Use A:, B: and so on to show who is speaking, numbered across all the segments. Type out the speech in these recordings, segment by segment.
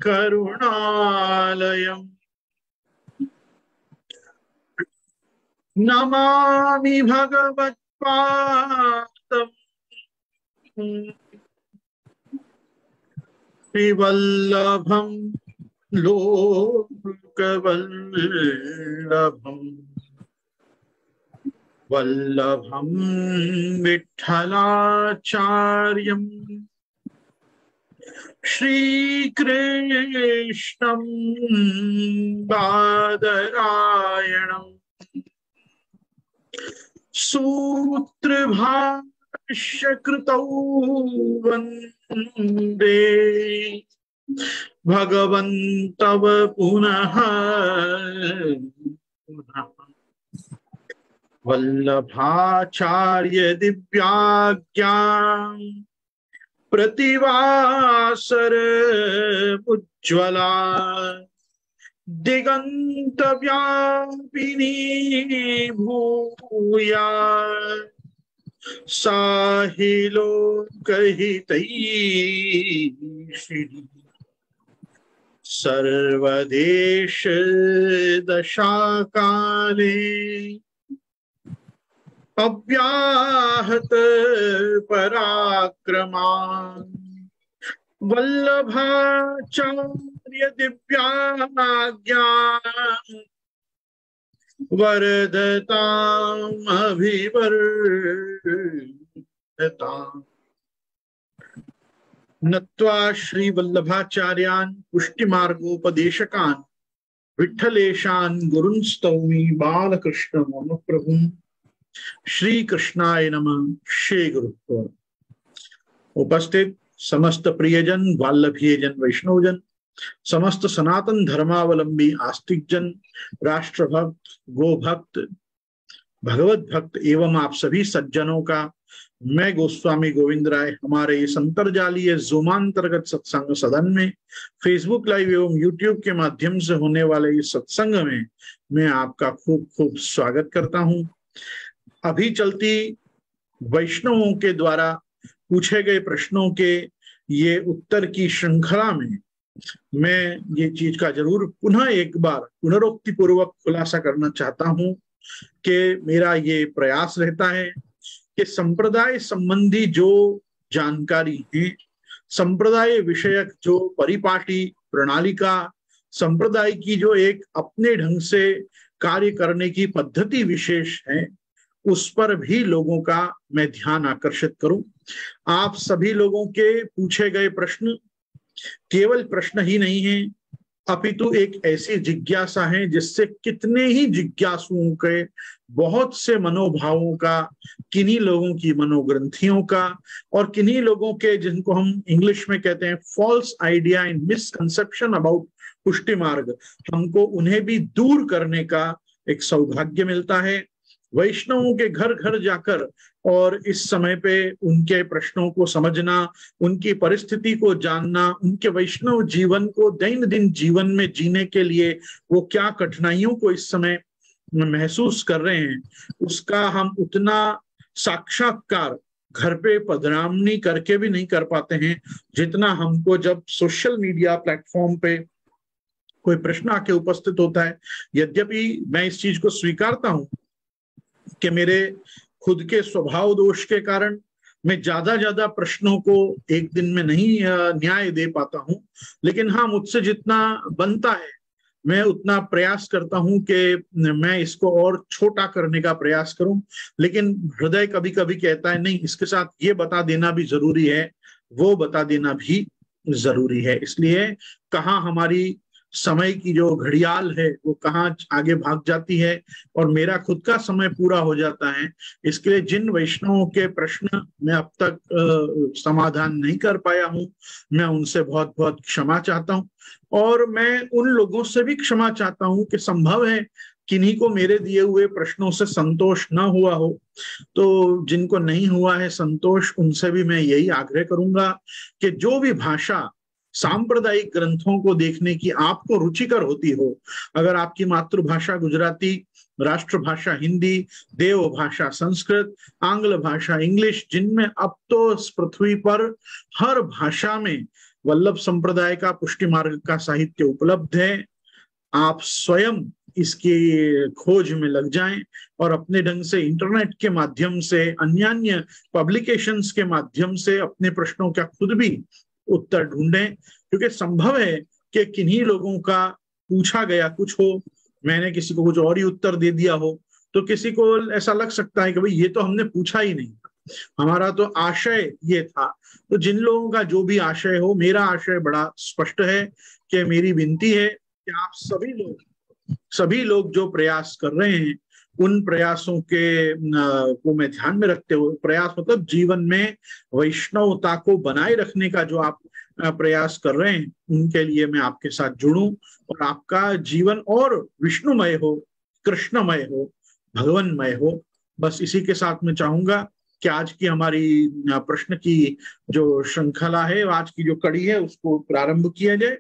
A: करुणालयम् नमामि भगवत्पादम् श्रीवल्लभम् लोकवल्लभम् वल्लभम् विठ्ठलाचार्यम् श्रीकृष्णं बादरायणम् सूत्रभाष्यकृतौ वन्दे भगवन्तव पुनः वल्लभाचार्य दिव्याज्ञां प्रतिवासर उज्ज्वला दिगंत व्यापिनी भूया साहि लोकहितैषिणी सर्वदेश दशाकाले अव्याहत पराक्रमा वल्लभाचार्य दिव्याज्ञा वरदताम् अभिवर्धताम्। नत्वा श्री वल्लभाचार्यान् पुष्टिमार्गोपदेशकान् विठ्ठलेशान् गुरुंस्तौमि बालकृष्ण मम प्रभुम्। श्री कृष्णाय नमः। श्री गुरुत्व। उपस्थित समस्त प्रियजन, वाल्लभीयजन, वैष्णवजन, समस्त सनातन धर्मावलंबी आस्तिक जन, राष्ट्रभक्त, गोभक्त, भगवत भक्त एवं आप सभी सज्जनों का मैं गोस्वामी गोविंद राय हमारे इस अंतरजालीय ज़ूमांतर्गत सत्संग सदन में फेसबुक लाइव एवं यूट्यूब के माध्यम से होने वाले इस सत्संग में मैं आपका खूब खूब स्वागत करता हूं। अभी चलती वैष्णवों के द्वारा पूछे गए प्रश्नों के ये उत्तर की श्रृंखला में मैं ये चीज का जरूर पुनः एक बार पुनरोक्ति पूर्वक खुलासा करना चाहता हूं कि मेरा ये प्रयास रहता है कि संप्रदाय संबंधी जो जानकारी है, संप्रदाय विषयक जो परिपाटी प्रणालिका, संप्रदाय की जो एक अपने ढंग से कार्य करने की पद्धति विशेष है, उस पर भी लोगों का मैं ध्यान आकर्षित करूं। आप सभी लोगों के पूछे गए प्रश्न केवल प्रश्न ही नहीं है, अपितु एक ऐसी जिज्ञासा है जिससे कितने ही जिज्ञासुओं के बहुत से मनोभावों का, किन्हीं लोगों की मनोग्रंथियों का और किन्हीं लोगों के जिनको हम इंग्लिश में कहते हैं false idea and misconception about Pushti Marg, हमको उन्हें भी दूर करने का एक सौभाग्य मिलता है। वैष्णवों के घर घर जाकर और इस समय पे उनके प्रश्नों को समझना, उनकी परिस्थिति को जानना, उनके वैष्णव जीवन को दैनंदिन जीवन में जीने के लिए वो क्या कठिनाइयों को इस समय महसूस कर रहे हैं, उसका हम उतना साक्षात्कार घर पे पधरामनी करके भी नहीं कर पाते हैं जितना हमको जब सोशल मीडिया प्लेटफॉर्म पे कोई प्रश्न आके उपस्थित होता है। यद्यपि मैं इस चीज को स्वीकारता हूं कि मेरे खुद के स्वभाव दोष के कारण मैं ज्यादा प्रश्नों को एक दिन में नहीं न्याय दे पाता हूं, लेकिन हाँ, मुझसे जितना बनता है मैं उतना प्रयास करता हूं कि मैं इसको और छोटा करने का प्रयास करूं। लेकिन हृदय कभी कभी कहता है नहीं, इसके साथ ये बता देना भी जरूरी है, वो बता देना भी जरूरी है। इसलिए कहाँ हमारी समय की जो घड़ियाल है वो कहाँ आगे भाग जाती है और मेरा खुद का समय पूरा हो जाता है। इसके लिए जिन वैष्णवों के प्रश्न मैं अब तक समाधान नहीं कर पाया हूं, मैं उनसे बहुत बहुत क्षमा चाहता हूं और मैं उन लोगों से भी क्षमा चाहता हूं कि संभव है किन्हीं को मेरे दिए हुए प्रश्नों से संतोष न हुआ हो, तो जिनको नहीं हुआ है संतोष, उनसे भी मैं यही आग्रह करूंगा कि जो भी भाषा सांप्रदायिक ग्रंथों को देखने की आपको रुचिकर होती हो, अगर आपकी मातृभाषा गुजराती, राष्ट्रभाषा हिंदी, देव भाषा संस्कृत, आंग्ल भाषा इंग्लिश, जिनमें अब तो इस पृथ्वी पर हर भाषा में वल्लभ संप्रदाय का पुष्टि मार्ग का साहित्य उपलब्ध है। आप स्वयं इसकी खोज में लग जाएं और अपने ढंग से इंटरनेट के माध्यम से, अन्य पब्लिकेशंस के माध्यम से अपने प्रश्नों का खुद भी उत्तर ढूंढें, क्योंकि संभव है कि किन्हीं लोगों का पूछा गया कुछ हो, मैंने किसी को कुछ और ही उत्तर दे दिया हो, तो किसी को ऐसा लग सकता है कि भाई ये तो हमने पूछा ही नहीं, हमारा तो आशय ये था। तो जिन लोगों का जो भी आशय हो, मेरा आशय बड़ा स्पष्ट है कि मेरी विनती है कि आप सभी लोग जो प्रयास कर रहे हैं, उन प्रयासों के को मैं ध्यान में रखते हुए, प्रयास मतलब जीवन में वैष्णवता को बनाए रखने का जो आप प्रयास कर रहे हैं, उनके लिए मैं आपके साथ जुड़ूं और आपका जीवन और विष्णुमय हो, कृष्णमय हो, भगवानमय हो। बस इसी के साथ मैं चाहूंगा कि आज की हमारी प्रश्न की जो श्रृंखला है, आज की जो कड़ी है, उसको प्रारंभ किया जाए।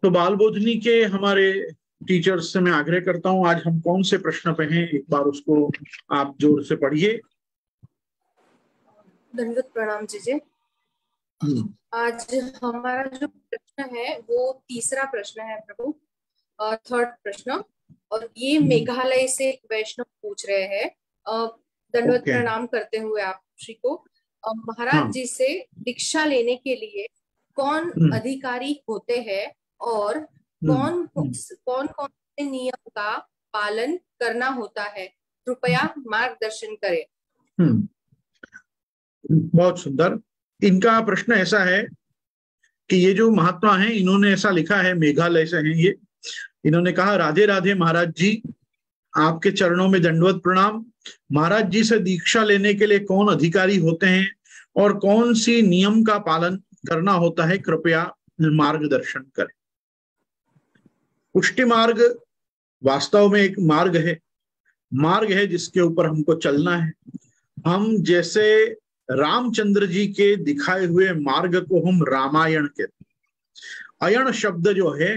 A: तो बाल बोधनी के हमारे टीचर्स से मैं आग्रह करता हूं, आज हम कौन से प्रश्न पे हैं, एक बार उसको आप जोर से पढ़िए।
B: दंडवत प्रणाम जीजे। आज हमारा जो प्रश्न है वो तीसरा प्रश्न है प्रभु, थर्ड प्रश्न, और ये मेघालय से वैष्णव पूछ रहे हैं। दंडवत प्रणाम करते हुए आप श्री को, महाराज जी से दीक्षा लेने के लिए कौन अधिकारी होते हैं और कौन कौन से नियम का पालन करना होता है, कृपया मार्गदर्शन करें।
A: बहुत सुंदर। इनका प्रश्न ऐसा है कि ये जो महात्मा हैं, इन्होंने ऐसा लिखा है, मेघालय से हैं ये, इन्होंने कहा, राधे राधे महाराज जी, आपके चरणों में दंडवत प्रणाम। महाराज जी से दीक्षा लेने के लिए कौन अधिकारी होते हैं और कौन सी नियम का पालन करना होता है, कृपया मार्गदर्शन करें। पुष्टि मार्ग वास्तव में एक मार्ग है जिसके ऊपर हमको चलना है। हम जैसे रामचंद्र जी के दिखाए हुए मार्ग को हम रामायण कहते हैं। अयण शब्द जो है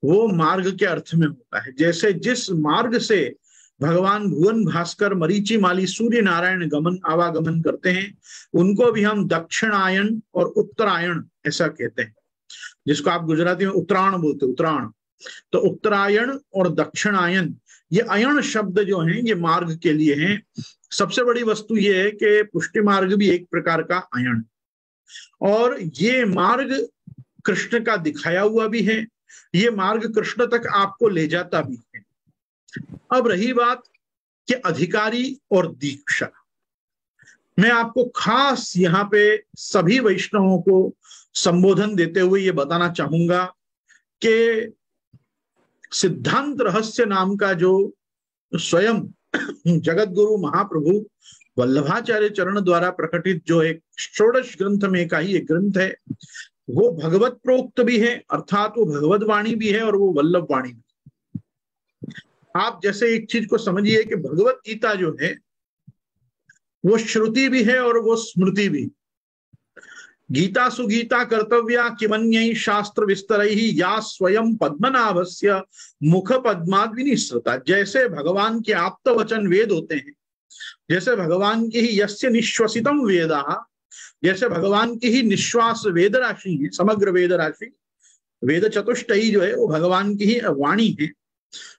A: वो मार्ग के अर्थ में होता है। जैसे जिस मार्ग से भगवान भुवन भास्कर, मरीचि माली, सूर्य नारायण आवागमन करते हैं, उनको भी हम दक्षिणायन और उत्तरायण ऐसा कहते हैं, जिसको आप गुजराती में उत्तरायण बोलते, उत्तरायण। तो उत्तरायण और दक्षिणायन, ये अयण शब्द जो हैं ये मार्ग के लिए हैं। सबसे बड़ी वस्तु ये है कि पुष्टि मार्ग भी एक प्रकार का अयण, और ये मार्ग कृष्ण का दिखाया हुआ भी है, ये मार्ग कृष्ण तक आपको ले जाता भी है। अब रही बात कि अधिकारी और दीक्षा, मैं आपको खास यहाँ पे सभी वैष्णवों को संबोधन देते हुए ये बताना चाहूंगा कि सिद्धांत रहस्य नाम का जो स्वयं जगत गुरु महाप्रभु वल्लभाचार्य चरण द्वारा प्रकटित जो एक षोडश ग्रंथ में का ही एक ग्रंथ है, वो भगवत प्रोक्त भी है, अर्थात वो भगवत वाणी भी है और वो वल्लभ वाणी भी। आप जैसे एक चीज को समझिए कि भगवत गीता जो है वो श्रुति भी है और वो स्मृति भी। गीता सुगीता कर्तव्या किमन्यै शास्त्र विस्तरैहि या स्वयं पद्मनाभस्य मुख पद्माद् विनिसृता। जैसे भगवान के आप्त वचन वेद होते हैं, जैसे भगवान की ही यस्य निश्वसितम वेदाः, जैसे भगवान की ही निश्वास वेद राशि है, समग्र वेद राशि, वेद चतुष्टयी जो है वो भगवान की ही वाणी है,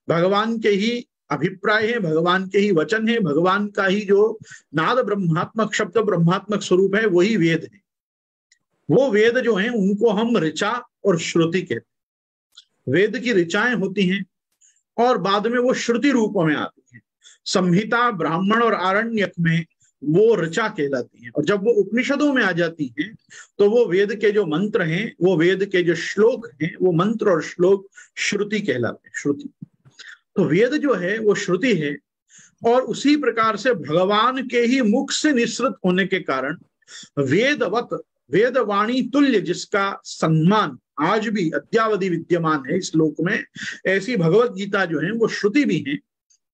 A: भगवान के ही अभिप्राय है, भगवान के ही वचन है, भगवान का ही जो नाद ब्रह्मात्मक शब्द ब्रह्मात्मक स्वरूप है वही वेद है। वो वेद जो हैं उनको हम ऋचा और श्रुति कहते हैं। वेद की ऋचाएं होती हैं और बाद में वो श्रुति रूप में आती हैं। संहिता, ब्राह्मण और आरण्यक में वो ऋचा कहलाती हैं, और जब वो उपनिषदों में आ जाती हैं तो वो वेद के जो मंत्र हैं, वो वेद के जो श्लोक हैं, वो मंत्र और श्लोक श्रुति कहलाते हैं, श्रुति। तो वेद जो है वो श्रुति है, और उसी प्रकार से भगवान के ही मुख से निसृत होने के कारण वेदवत, वेदवाणी तुल्य जिसका सम्मान आज भी अद्यावधि विद्यमान है इस लोक में, ऐसी भगवत गीता जो है वो श्रुति भी है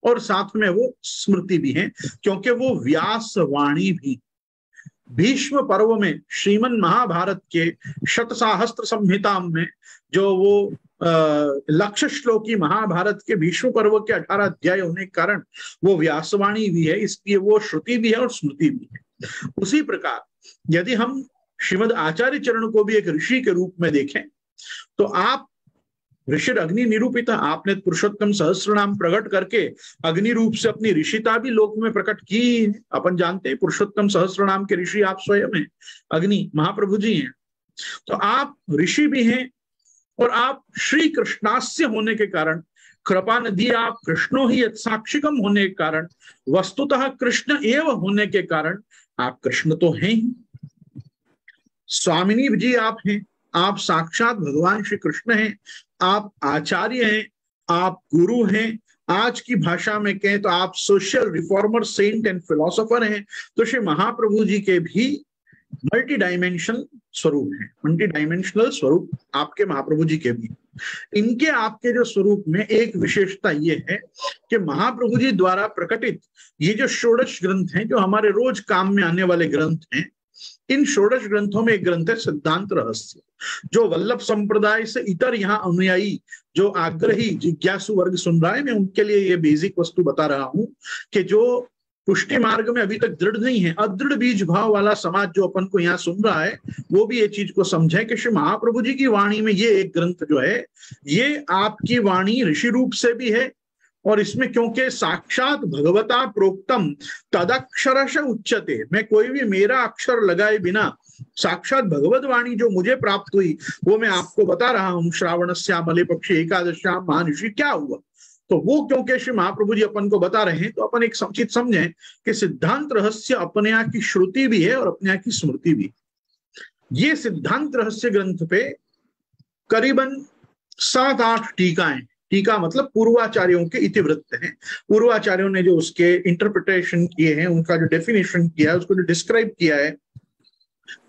A: और साथ में वो स्मृति भी है, क्योंकि वो व्यास वाणी भी। भीष्म पर्व में श्रीमन महाभारत के शतसाहस्त्र संहिता में जो वो लक्ष्य श्लोकी महाभारत के भीष्म पर्व के 18 अध्याय होने के कारण वो व्यासवाणी भी है, इसलिए वो श्रुति भी है और स्मृति भी है। उसी प्रकार यदि हम श्रीमद आचार्य चरण को भी एक ऋषि के रूप में देखें तो आप ऋषि अग्नि निरूपित, आपने पुरुषोत्तम सहस्त्र नाम प्रकट करके अग्नि रूप से अपनी ऋषिता भी लोक में प्रकट की है। अपन जानते हैं पुरुषोत्तम सहस्त्र नाम के ऋषि आप स्वयं हैं, अग्नि महाप्रभु जी हैं। तो आप ऋषि भी हैं और आप श्री कृष्णास्य होने के कारण, कृपा नदी आप कृष्णो ही यत्साक्षिकम होने के कारण, वस्तुतः कृष्ण एव होने के कारण आप कृष्ण तो हैं ही। स्वामिनी जी आप हैं, आप साक्षात भगवान श्री कृष्ण हैं, आप आचार्य हैं, आप गुरु हैं। आज की भाषा में कहें तो आप social reformer, saint and philosopher हैं। तो श्री महाप्रभु जी के भी मल्टी डायमेंशनल स्वरूप है, मल्टी डायमेंशनल स्वरूप आपके महाप्रभु जी के भी। इनके आपके जो स्वरूप में एक विशेषता ये है कि महाप्रभु जी द्वारा प्रकटित ये जो षोडश ग्रंथ हैं, जो हमारे रोज काम में आने वाले ग्रंथ हैं, इन षोडश ग्रंथों में एक ग्रंथ है सिद्धांत रहस्य, जो वल्लभ संप्रदाय से इतर यहाँ अनुयायी जो आग्रही जिज्ञासु वर्ग सुन रहा है, मैं उनके लिए ये बेसिक वस्तु बता रहा हूं कि जो पुष्टि मार्ग में अभी तक दृढ़ नहीं है, अदृढ़ बीज भाव वाला समाज जो अपन को यहाँ सुन रहा है, वो भी ये चीज को समझे कि श्री महाप्रभु जी की वाणी में ये एक ग्रंथ जो है, ये आपकी वाणी ऋषि रूप से भी है, और इसमें क्योंकि साक्षात भगवता प्रोक्तम तदक्षरश उच्चते, मैं कोई भी मेरा अक्षर लगाए बिना साक्षात भगवत वाणी जो मुझे प्राप्त हुई वो मैं आपको बता रहा हूं। श्रावण श्यामले पक्षी एकादश्याम महानिषि क्या हुआ, तो वो क्योंकि श्री महाप्रभु जी अपन को बता रहे हैं तो अपन एक समुचित समझें कि सिद्धांत रहस्य अपने यहाँ की श्रुति भी है और अपने यहाँ की स्मृति भी। ये सिद्धांत रहस्य ग्रंथ पे करीबन 7-8 टीकाएं, टीका मतलब पूर्वाचार्यों के इतिवृत्त हैं, पूर्वाचार्यों ने जो उसके इंटरप्रिटेशन किए हैं, उनका जो डेफिनेशन किया है, उसको जो डिस्क्राइब किया है,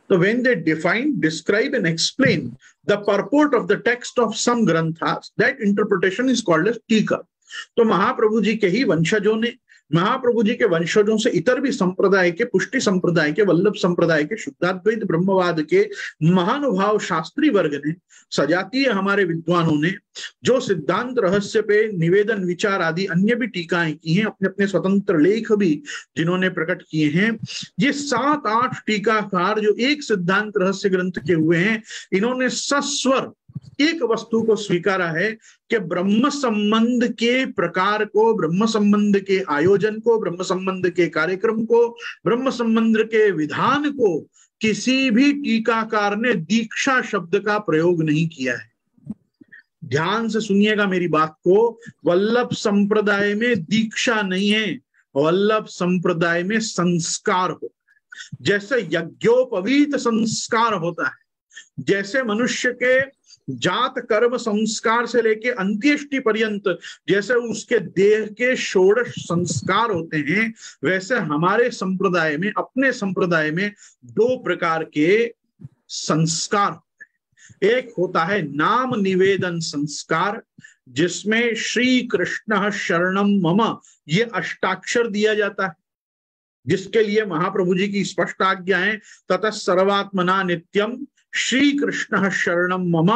A: तो when they define, describe and explain the purport of the text of some granthas, that interpretation is called as टीका। तो महाप्रभु जी के ही वंशजों ने, महाप्रभु जी के वंशजों से इतर भी संप्रदाय के, पुष्टि संप्रदाय के, वल्लभ संप्रदाय के, शुद्धाद्वैत ब्रह्मवाद के महानुभाव शास्त्री वर्ग ने, सजातीय हमारे विद्वानों ने जो सिद्धांत रहस्य पे निवेदन विचार आदि अन्य भी टीकाएं की हैं, अपने अपने स्वतंत्र लेख भी जिन्होंने प्रकट किए हैं, ये 7-8 टीकाकार जो एक सिद्धांत रहस्य ग्रंथ के हुए हैं, इन्होंने सस्वर एक वस्तु को स्वीकारा है कि ब्रह्म संबंध के प्रकार को, ब्रह्म संबंध के आयोजन को, ब्रह्म संबंध के कार्यक्रम को, ब्रह्म संबंध के विधान को किसी भी टीकाकार ने दीक्षा शब्द का प्रयोग नहीं किया है। ध्यान से सुनिएगा मेरी बात को, वल्लभ संप्रदाय में दीक्षा नहीं है, वल्लभ संप्रदाय में संस्कार होता है। जैसे यज्ञोपवीत संस्कार होता है, जैसे मनुष्य के जात कर्म संस्कार से लेके अंत्येष्टि पर्यंत जैसे उसके देह के षोडश संस्कार होते हैं, वैसे हमारे संप्रदाय में, अपने संप्रदाय में 2 प्रकार के संस्कार होते हैं। एक होता है नाम निवेदन संस्कार, जिसमें श्री कृष्ण शरणम मम ये अष्टाक्षर दिया जाता है, जिसके लिए महाप्रभु जी की स्पष्ट आज्ञा है, ततः सर्वात्मना नित्यम श्री कृष्ण शरणम मम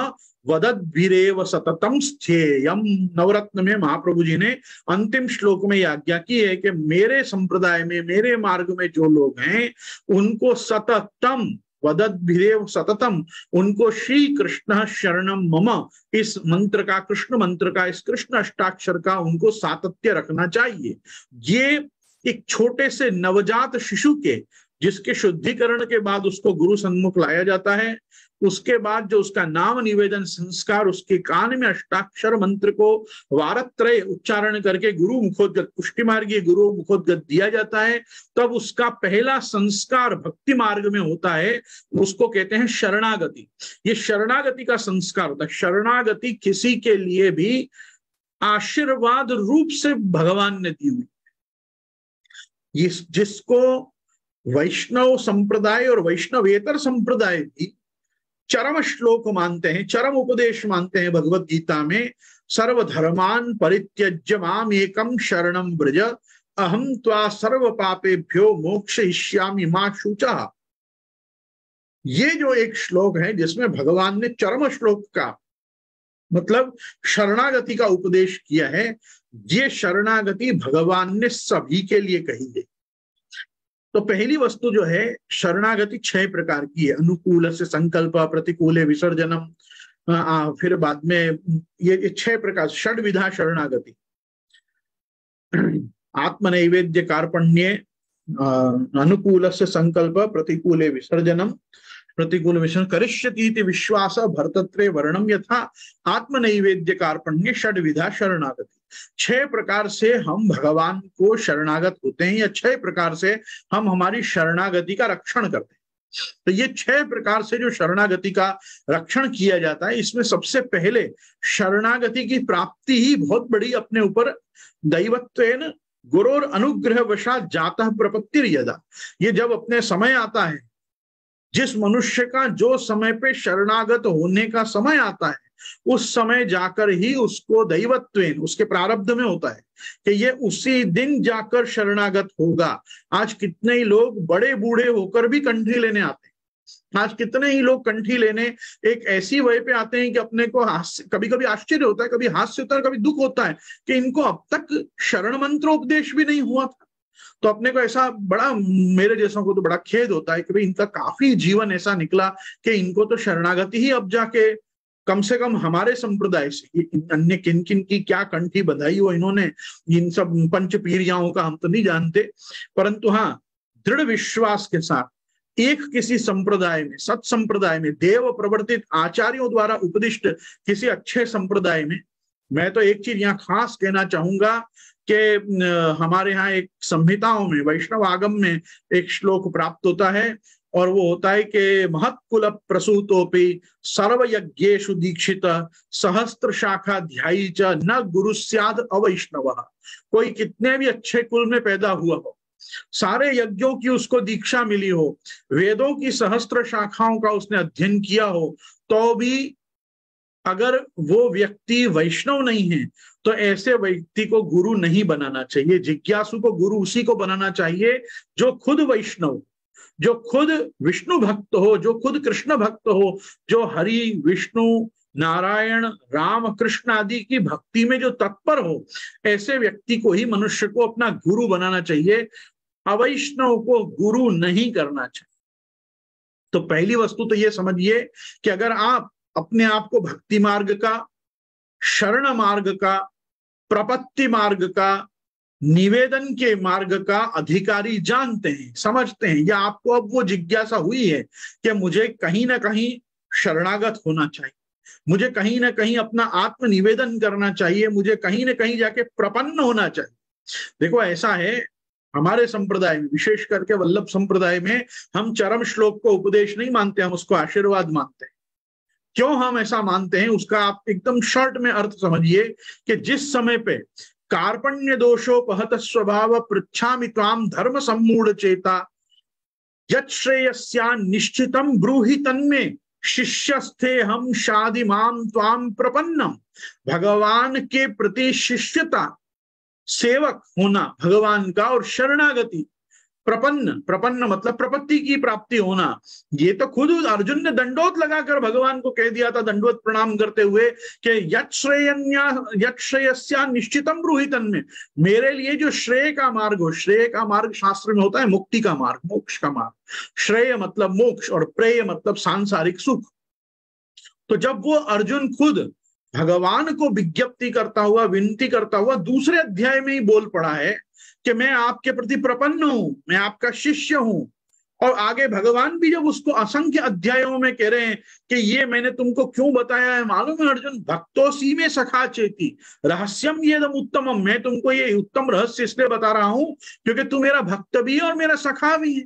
A: वदद्भिरेव सततम स्थेयम। नवरत्न में महाप्रभु जी ने अंतिम श्लोक में आज्ञा की है कि मेरे संप्रदाय में, मेरे मार्ग में जो लोग हैं, उनको सततम, वदद्भिरेव सततम, उनको श्री कृष्ण शरणम मम, इस मंत्र का, कृष्ण मंत्र का, इस कृष्ण अष्टाक्षर का उनको सातत्य रखना चाहिए। ये एक छोटे से नवजात शिशु के, जिसके शुद्धिकरण के बाद उसको गुरु सन्मुख लाया जाता है, उसके बाद जो उसका नाम निवेदन संस्कार, उसके कान में अष्टाक्षर मंत्र को वारत्रय उच्चारण करके गुरु मुखोद्गत, पुष्टि मार्गीय गुरु मुखोद्गत दिया जाता है, तब उसका पहला संस्कार भक्ति मार्ग में होता है, उसको कहते हैं शरणागति। ये शरणागति का संस्कार होता है। शरणागति किसी के लिए भी आशीर्वाद रूप से भगवान ने दी हुई, जिसको वैष्णव संप्रदाय और वैष्णवेतर संप्रदाय भी चरम श्लोक मानते हैं, चरम उपदेश मानते हैं भगवत गीता में, सर्वधर्मान परित्यज्य माम एकम शरणम ब्रज अहम त्वा सर्व पापेभ्यो मोक्षयिष्यामि मा शुचः। ये जो एक श्लोक है जिसमें भगवान ने चरम श्लोक का मतलब शरणागति का उपदेश किया है, ये शरणागति भगवान ने सभी के लिए कही है। तो पहली वस्तु जो है शरणागति 6 प्रकार की है। अनुकूल से संकल्प, प्रतिकूल विसर्जनम, फिर बाद में ये 6 प्रकार, षड्विधा शरणागति। आत्मनैवेद्य कार्पण्ये, अनुकूल से संकल्प, प्रतिकूले विसर्जनम, प्रतिकूल विसर्जन, करिष्यतीति विश्वास, भर्तत्वे वर्णम यथा, आत्मनैवेद्य कार्पण्य, षड्विधा शरणागति। 6 प्रकार से हम भगवान को शरणागत होते हैं, या 6 प्रकार से हम हमारी शरणागति का रक्षण करते हैं। तो ये 6 प्रकार से जो शरणागति का रक्षण किया जाता है, इसमें सबसे पहले शरणागति की प्राप्ति ही बहुत बड़ी अपने ऊपर दैवत्वेन गुरोर अनुग्रह वशात जाता प्रपत्तिर यदा, ये जब अपने समय आता है, जिस मनुष्य का जो समय पे शरणागत होने का समय आता है, उस समय जाकर ही उसको दैवत्वेन, उसके प्रारब्ध में होता है कि ये उसी दिन जाकर शरणागत होगा। आज कितने ही लोग बड़े बूढ़े होकर भी कंठी लेने आते हैं। आज कितने ही लोग कंठी लेने एक ऐसी वजह पे आते हैं कि अपने को कभी कभी आश्चर्य होता है, कभी हास्य होता है, कभी दुख होता है कि इनको अब तक शरण मंत्रोपदेश भी नहीं हुआ था। तो अपने को ऐसा बड़ा, मेरे जैसों को तो बड़ा खेद होता है कि भाई इनका काफी जीवन ऐसा निकला कि इनको तो शरणागति ही अब जाके, कम से कम हमारे संप्रदाय से, अन्य किन किन की क्या कंठी बधाई हो इन्होंने, इन सब पंच पीरियाओं का हम तो नहीं जानते, परंतु हाँ दृढ़ विश्वास के साथ एक किसी संप्रदाय में, सत संप्रदाय में, देव प्रवर्तित आचार्यों द्वारा उपदिष्ट किसी अच्छे संप्रदाय में, मैं तो एक चीज यहाँ खास कहना चाहूंगा कि हमारे यहाँ एक संहिताओं में, वैष्णव आगम में एक श्लोक प्राप्त होता है, और वो होता है कि महत्कुल प्रसूतोपि सर्वयज्ञेषु दीक्षित सहस्त्र शाखा ध्यायी च न गुरु स्याद अवैष्णव। कोई कितने भी अच्छे कुल में पैदा हुआ हो, सारे यज्ञों की उसको दीक्षा मिली हो, वेदों की सहस्त्र शाखाओं का उसने अध्ययन किया हो, तो भी अगर वो व्यक्ति वैष्णव नहीं है तो ऐसे व्यक्ति को गुरु नहीं बनाना चाहिए। जिज्ञासु को गुरु उसी को बनाना चाहिए जो खुद वैष्णव, जो खुद विष्णु भक्त हो, जो खुद कृष्ण भक्त हो, जो हरि विष्णु नारायण राम कृष्ण आदि की भक्ति में जो तत्पर हो, ऐसे व्यक्ति को ही मनुष्य को अपना गुरु बनाना चाहिए। अवैष्णव को गुरु नहीं करना चाहिए। तो पहली वस्तु तो ये समझिए कि अगर आप अपने आप को भक्ति मार्ग का, शरण मार्ग का, प्रपत्ति मार्ग का, निवेदन के मार्ग का अधिकारी जानते हैं, समझते हैं, या आपको अब वो जिज्ञासा हुई है कि मुझे कहीं ना कहीं शरणागत होना चाहिए, मुझे कहीं ना कहीं अपना आत्म निवेदन करना चाहिए, मुझे कहीं ना कहीं जाके प्रपन्न होना चाहिए। देखो ऐसा है, हमारे संप्रदाय में, विशेष करके वल्लभ संप्रदाय में, हम चरम श्लोक को उपदेश नहीं मानते, हम उसको आशीर्वाद मानते हैं। क्यों हम ऐसा मानते हैं उसका आप एकदम शॉर्ट में अर्थ समझिए कि जिस समय पे कार्पण्य दोषोपहत स्वभाव पृच्छामि त्वाम धर्म सम्मूढ़ चेता यत् श्रेयस्या निश्चितम ब्रूहि तन्मे शिष्यस्थे हम शादि माम त्वाम प्रपन्नम। भगवान के प्रति शिष्यता, सेवक होना भगवान का, और शरणागति, प्रपन्न, प्रपन्न मतलब प्रपत्ति की प्राप्ति होना। ये तो खुद अर्जुन ने दंडोत लगाकर भगवान को कह दिया था, दंडोत प्रणाम करते हुए कि यत् श्रेयस्या निश्चितम ब्रूहि तन्मे, मेरे लिए जो श्रेय का मार्ग हो, श्रेय का मार्ग शास्त्र में होता है मुक्ति का मार्ग, मोक्ष का मार्ग। श्रेय मतलब मोक्ष और प्रेय मतलब सांसारिक सुख। तो जब वो अर्जुन खुद भगवान को विज्ञप्ति करता हुआ, विनती करता हुआ दूसरे अध्याय में ही बोल पड़ा है कि मैं आपके प्रति प्रपन्न हूं, मैं आपका शिष्य हूं, और आगे भगवान भी जब उसको असंख्य अध्यायों में कह रहे हैं कि ये मैंने तुमको क्यों बताया है मालूम है अर्जुन, भक्तोसी में सखा चेती रहस्यम येदम उत्तमम, मैं तुमको ये उत्तम रहस्य इसलिए बता रहा हूं क्योंकि तू मेरा भक्त भी है और मेरा सखा भी है।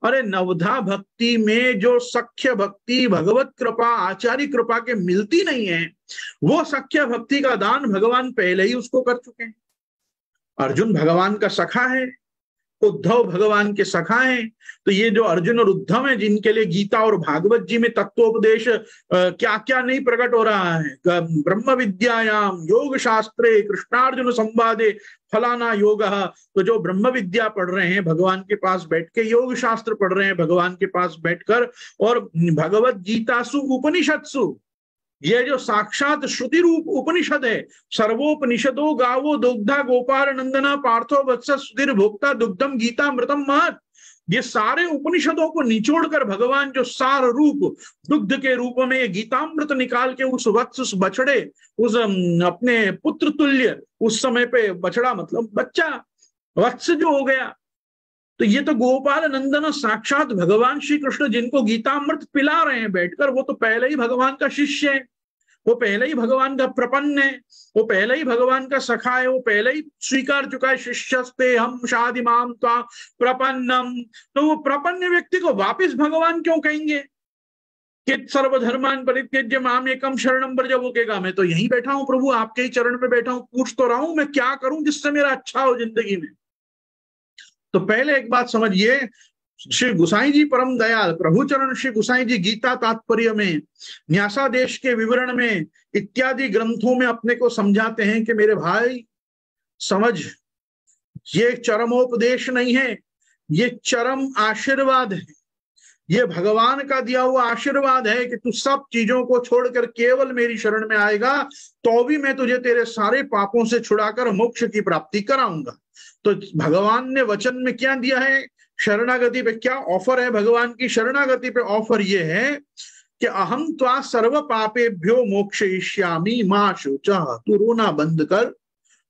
A: अरे नवधा भक्ति में जो सख्य भक्ति भगवत कृपा, आचार्य कृपा के मिलती नहीं है, वो सख्य भक्ति का दान भगवान पहले ही उसको कर चुके हैं। अर्जुन भगवान का सखा है, उद्धव भगवान के सखा हैं। तो ये जो अर्जुन और उद्धव हैं, जिनके लिए गीता और भागवत जी में तत्वोपदेश क्या क्या नहीं प्रकट हो रहा है, ब्रह्म विद्यायाम योग शास्त्रे कृष्णार्जुन संवादे फलाना योग, तो जो ब्रह्म विद्या पढ़ रहे हैं भगवान के पास बैठ के, योग शास्त्र पढ़ रहे हैं भगवान के पास बैठकर, और भगवत गीतासु उपनिषत्सु, ये जो साक्षात श्रुति रूप उपनिषद है, सर्वोपनिषदो गावो दुग्धा गोपाल नंदना पार्थो वत्स सुधीर भोक्ता दुग्धम गीता मृतम महत, ये सारे उपनिषदों को निचोड़कर भगवान जो सार रूप दुग्ध के रूप में गीतामृत निकाल के उस वत्स, उस बछड़े, उस अपने पुत्र तुल्य, उस समय पे बछड़ा मतलब बच्चा, वत्स जो हो गया, तो ये तो गोपाल नंदन साक्षात भगवान श्री कृष्ण जिनको गीतामृत पिला रहे हैं बैठकर, वो तो पहले ही भगवान का शिष्य है, वो पहले ही भगवान का प्रपन्न है, वो पहले ही भगवान का सखा है, वो पहले ही स्वीकार चुका है शिष्यस्ते हम शादी माम त्वा प्रपन्नम। तो वो प्रपन्न व्यक्ति को वापिस भगवान क्यों कहेंगे कि सर्वधर्मान परित्यज्य माम एकम शरणम व्रज? वो कहेगा मैं तो यहीं बैठा हूं प्रभु, आपके ही चरण में बैठा हूं, पूछ तो रहा हूं मैं क्या करूं जिससे मेरा अच्छा हो जिंदगी में। तो पहले एक बात समझिए, श्री गुसाई जी परम दयाल प्रभु चरण श्री गुसाई जी गीता तात्पर्य में, न्यासादेश के विवरण में इत्यादि ग्रंथों में अपने को समझाते हैं कि मेरे भाई समझ, ये चरमोपदेश नहीं है, ये चरम आशीर्वाद है, ये भगवान का दिया हुआ आशीर्वाद है कि तू सब चीजों को छोड़कर केवल मेरी शरण में आएगा तो भी मैं तुझे तेरे सारे पापों से छुड़ाकर मोक्ष की प्राप्ति कराऊंगा। तो भगवान ने वचन में क्या दिया है, शरणागति पे क्या ऑफर है? भगवान की शरणागति पे ऑफर ये है कि अहम त्वा सर्व पापेभ्यो मोक्षयिष्यामि मा शुचः, तू रोना बंद कर,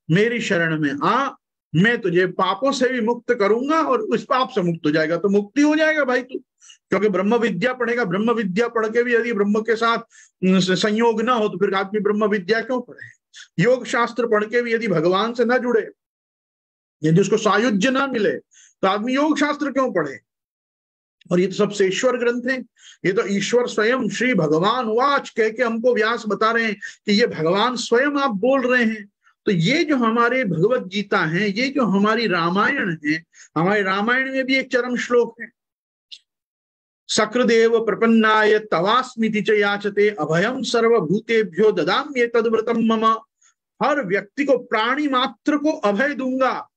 A: मेरी शरण में आ, मैं तुझे पापों से भी मुक्त करूंगा और उस पाप से मुक्त हो जाएगा तो मुक्ति हो जाएगा भाई तू। क्योंकि ब्रह्म विद्या पढ़ेगा, ब्रह्म विद्या पढ़ के भी यदि ब्रह्म के साथ संयोग ना हो तो फिर आदमी ब्रह्म विद्या क्यों पढ़े? योग शास्त्र पढ़ के भी यदि भगवान से ना जुड़े, यदि उसको सायुज्य ना मिले तो आदमी योग शास्त्र क्यों पढ़े? और ये तो सबसे ईश्वर ग्रंथ है, ये तो ईश्वर स्वयं श्री भगवान वाच कह के हमको व्यास बता रहे हैं कि ये भगवान स्वयं आप बोल रहे हैं। तो ये जो हमारे भगवत गीता है, ये जो हमारी रामायण है, हमारे रामायण में भी एक चरम श्लोक है, सकृदेव प्रपन्नाय तवास्मिति च याचते अभयम सर्वभूतेभ्यो ददाम्ये तद्व्रतम मम। हर व्यक्ति को, प्राणी मात्र को अभय दूंगा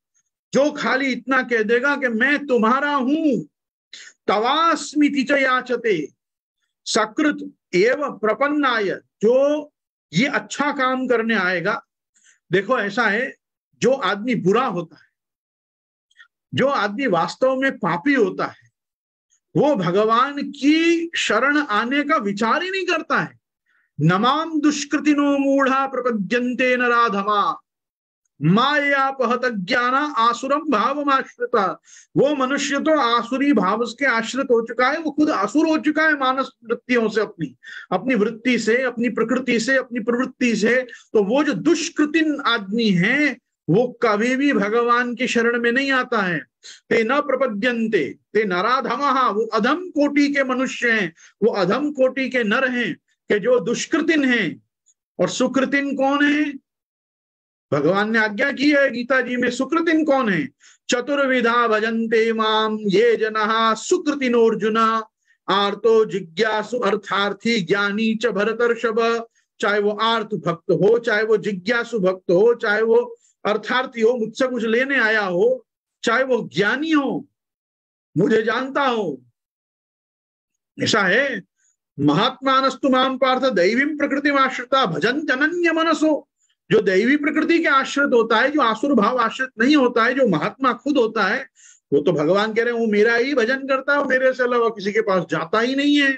A: जो खाली इतना कह देगा कि मैं तुम्हारा हूं। तवास्मिति च याचते, सकृत एव प्रपन्नाय, जो ये अच्छा काम करने आएगा। देखो ऐसा है, जो आदमी बुरा होता है, जो आदमी वास्तव में पापी होता है, वो भगवान की शरण आने का विचार ही नहीं करता है। नमाम दुष्कृतिनो मूढ़ा प्रपद्यन्ते नराधमा मायापहत ज्ञाना आसुरम भावमाश्रिता। वो मनुष्य तो आसुरी भाव के आश्रित हो चुका है, वो खुद आसुर हो चुका है मानस वृत्तियों से, अपनी वृत्ति से, अपनी प्रकृति से, अपनी प्रवृत्ति से। तो वो जो दुष्कृतिन आदमी है वो कभी भी भगवान की शरण में नहीं आता है। ते न प्रपद्यन्ते ते नराधमः, वो अधम कोटि के मनुष्य हैं, वो अधम कोटि के नर हैं कि जो दुष्कृतिन हैं। और सुकृतिन कौन है? भगवान ने आज्ञा की है गीता जी में, सुकृतिन कौन है? चतुर्विधा भजन्ते माम ये जनः सुकृतिनोर्जुन, आर्तो जिज्ञासु अर्थार्थी ज्ञानी च भरतर्षभ। चाहे वो आर्त भक्त हो, चाहे वो जिज्ञासु भक्त हो, चाहे वो अर्थार्थी हो, मुझसे कुछ लेने आया हो, चाहे वो ज्ञानी हो, मुझे जानता हो। ऐसा है, महात्मानस्तु माम पार्थ दैवीं प्रकृतिम आश्रिता भजन्ति अनन्य मनसो। जो दैवी प्रकृति के आश्रित होता है, जो आसुर भाव आश्रित नहीं होता है, जो महात्मा खुद होता है, वो तो भगवान कह रहे हैं वो मेरा ही भजन करता है, मेरे से अलावा किसी के पास जाता ही नहीं है।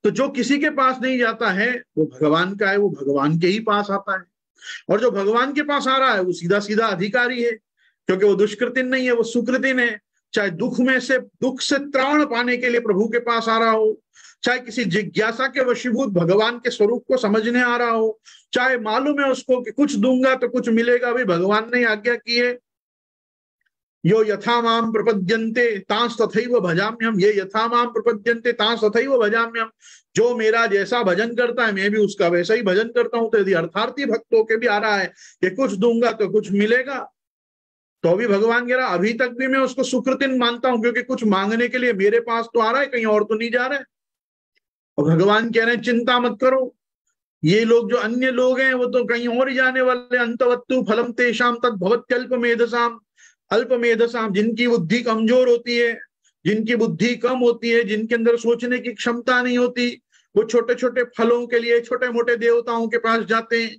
A: तो जो किसी के पास नहीं जाता है वो भगवान का है, वो भगवान के ही पास आता है। और जो भगवान के पास आ रहा है वो सीधा सीधा अधिकारी है, क्योंकि वो दुष्कृतिन नहीं है, वो सुकृतिन है। चाहे दुख से त्राण पाने के लिए प्रभु के पास आ रहा हो, चाहे किसी जिज्ञासा के वशीभूत भगवान के स्वरूप को समझने आ रहा हो, चाहे मालूम है उसको कि कुछ दूंगा तो कुछ मिलेगा, भी भगवान ने आज्ञा की है। यो यथा माम प्रपद्यन्ते तांस तथैव भजाम्यहम्, ये यथा माम प्रपद्यन्ते तांस तथैव भजाम्यहम्। जो मेरा जैसा भजन करता है मैं भी उसका वैसा ही भजन करता हूं। तो यदि अर्थार्थी भक्तों के भी आ रहा है कि कुछ दूंगा तो कुछ मिलेगा, तो भी भगवान कह रहा अभी तक भी मैं उसको सुकृतिन मानता हूं, क्योंकि कुछ मांगने के लिए मेरे पास तो आ रहा है, कहीं और तो नहीं जा रहा है। और भगवान कह रहे हैं चिंता मत करो, ये लोग जो अन्य लोग हैं वो तो कहीं और ही जाने वाले। अंतवत्तु फलम तेषाम तद भवत्यल्प मेधसाम, अल्प मेधसाम, जिनकी बुद्धि कमजोर होती है, जिनकी बुद्धि कम होती है, जिनके अंदर सोचने की क्षमता नहीं होती, वो छोटे छोटे फलों के लिए छोटे मोटे देवताओं के पास जाते हैं।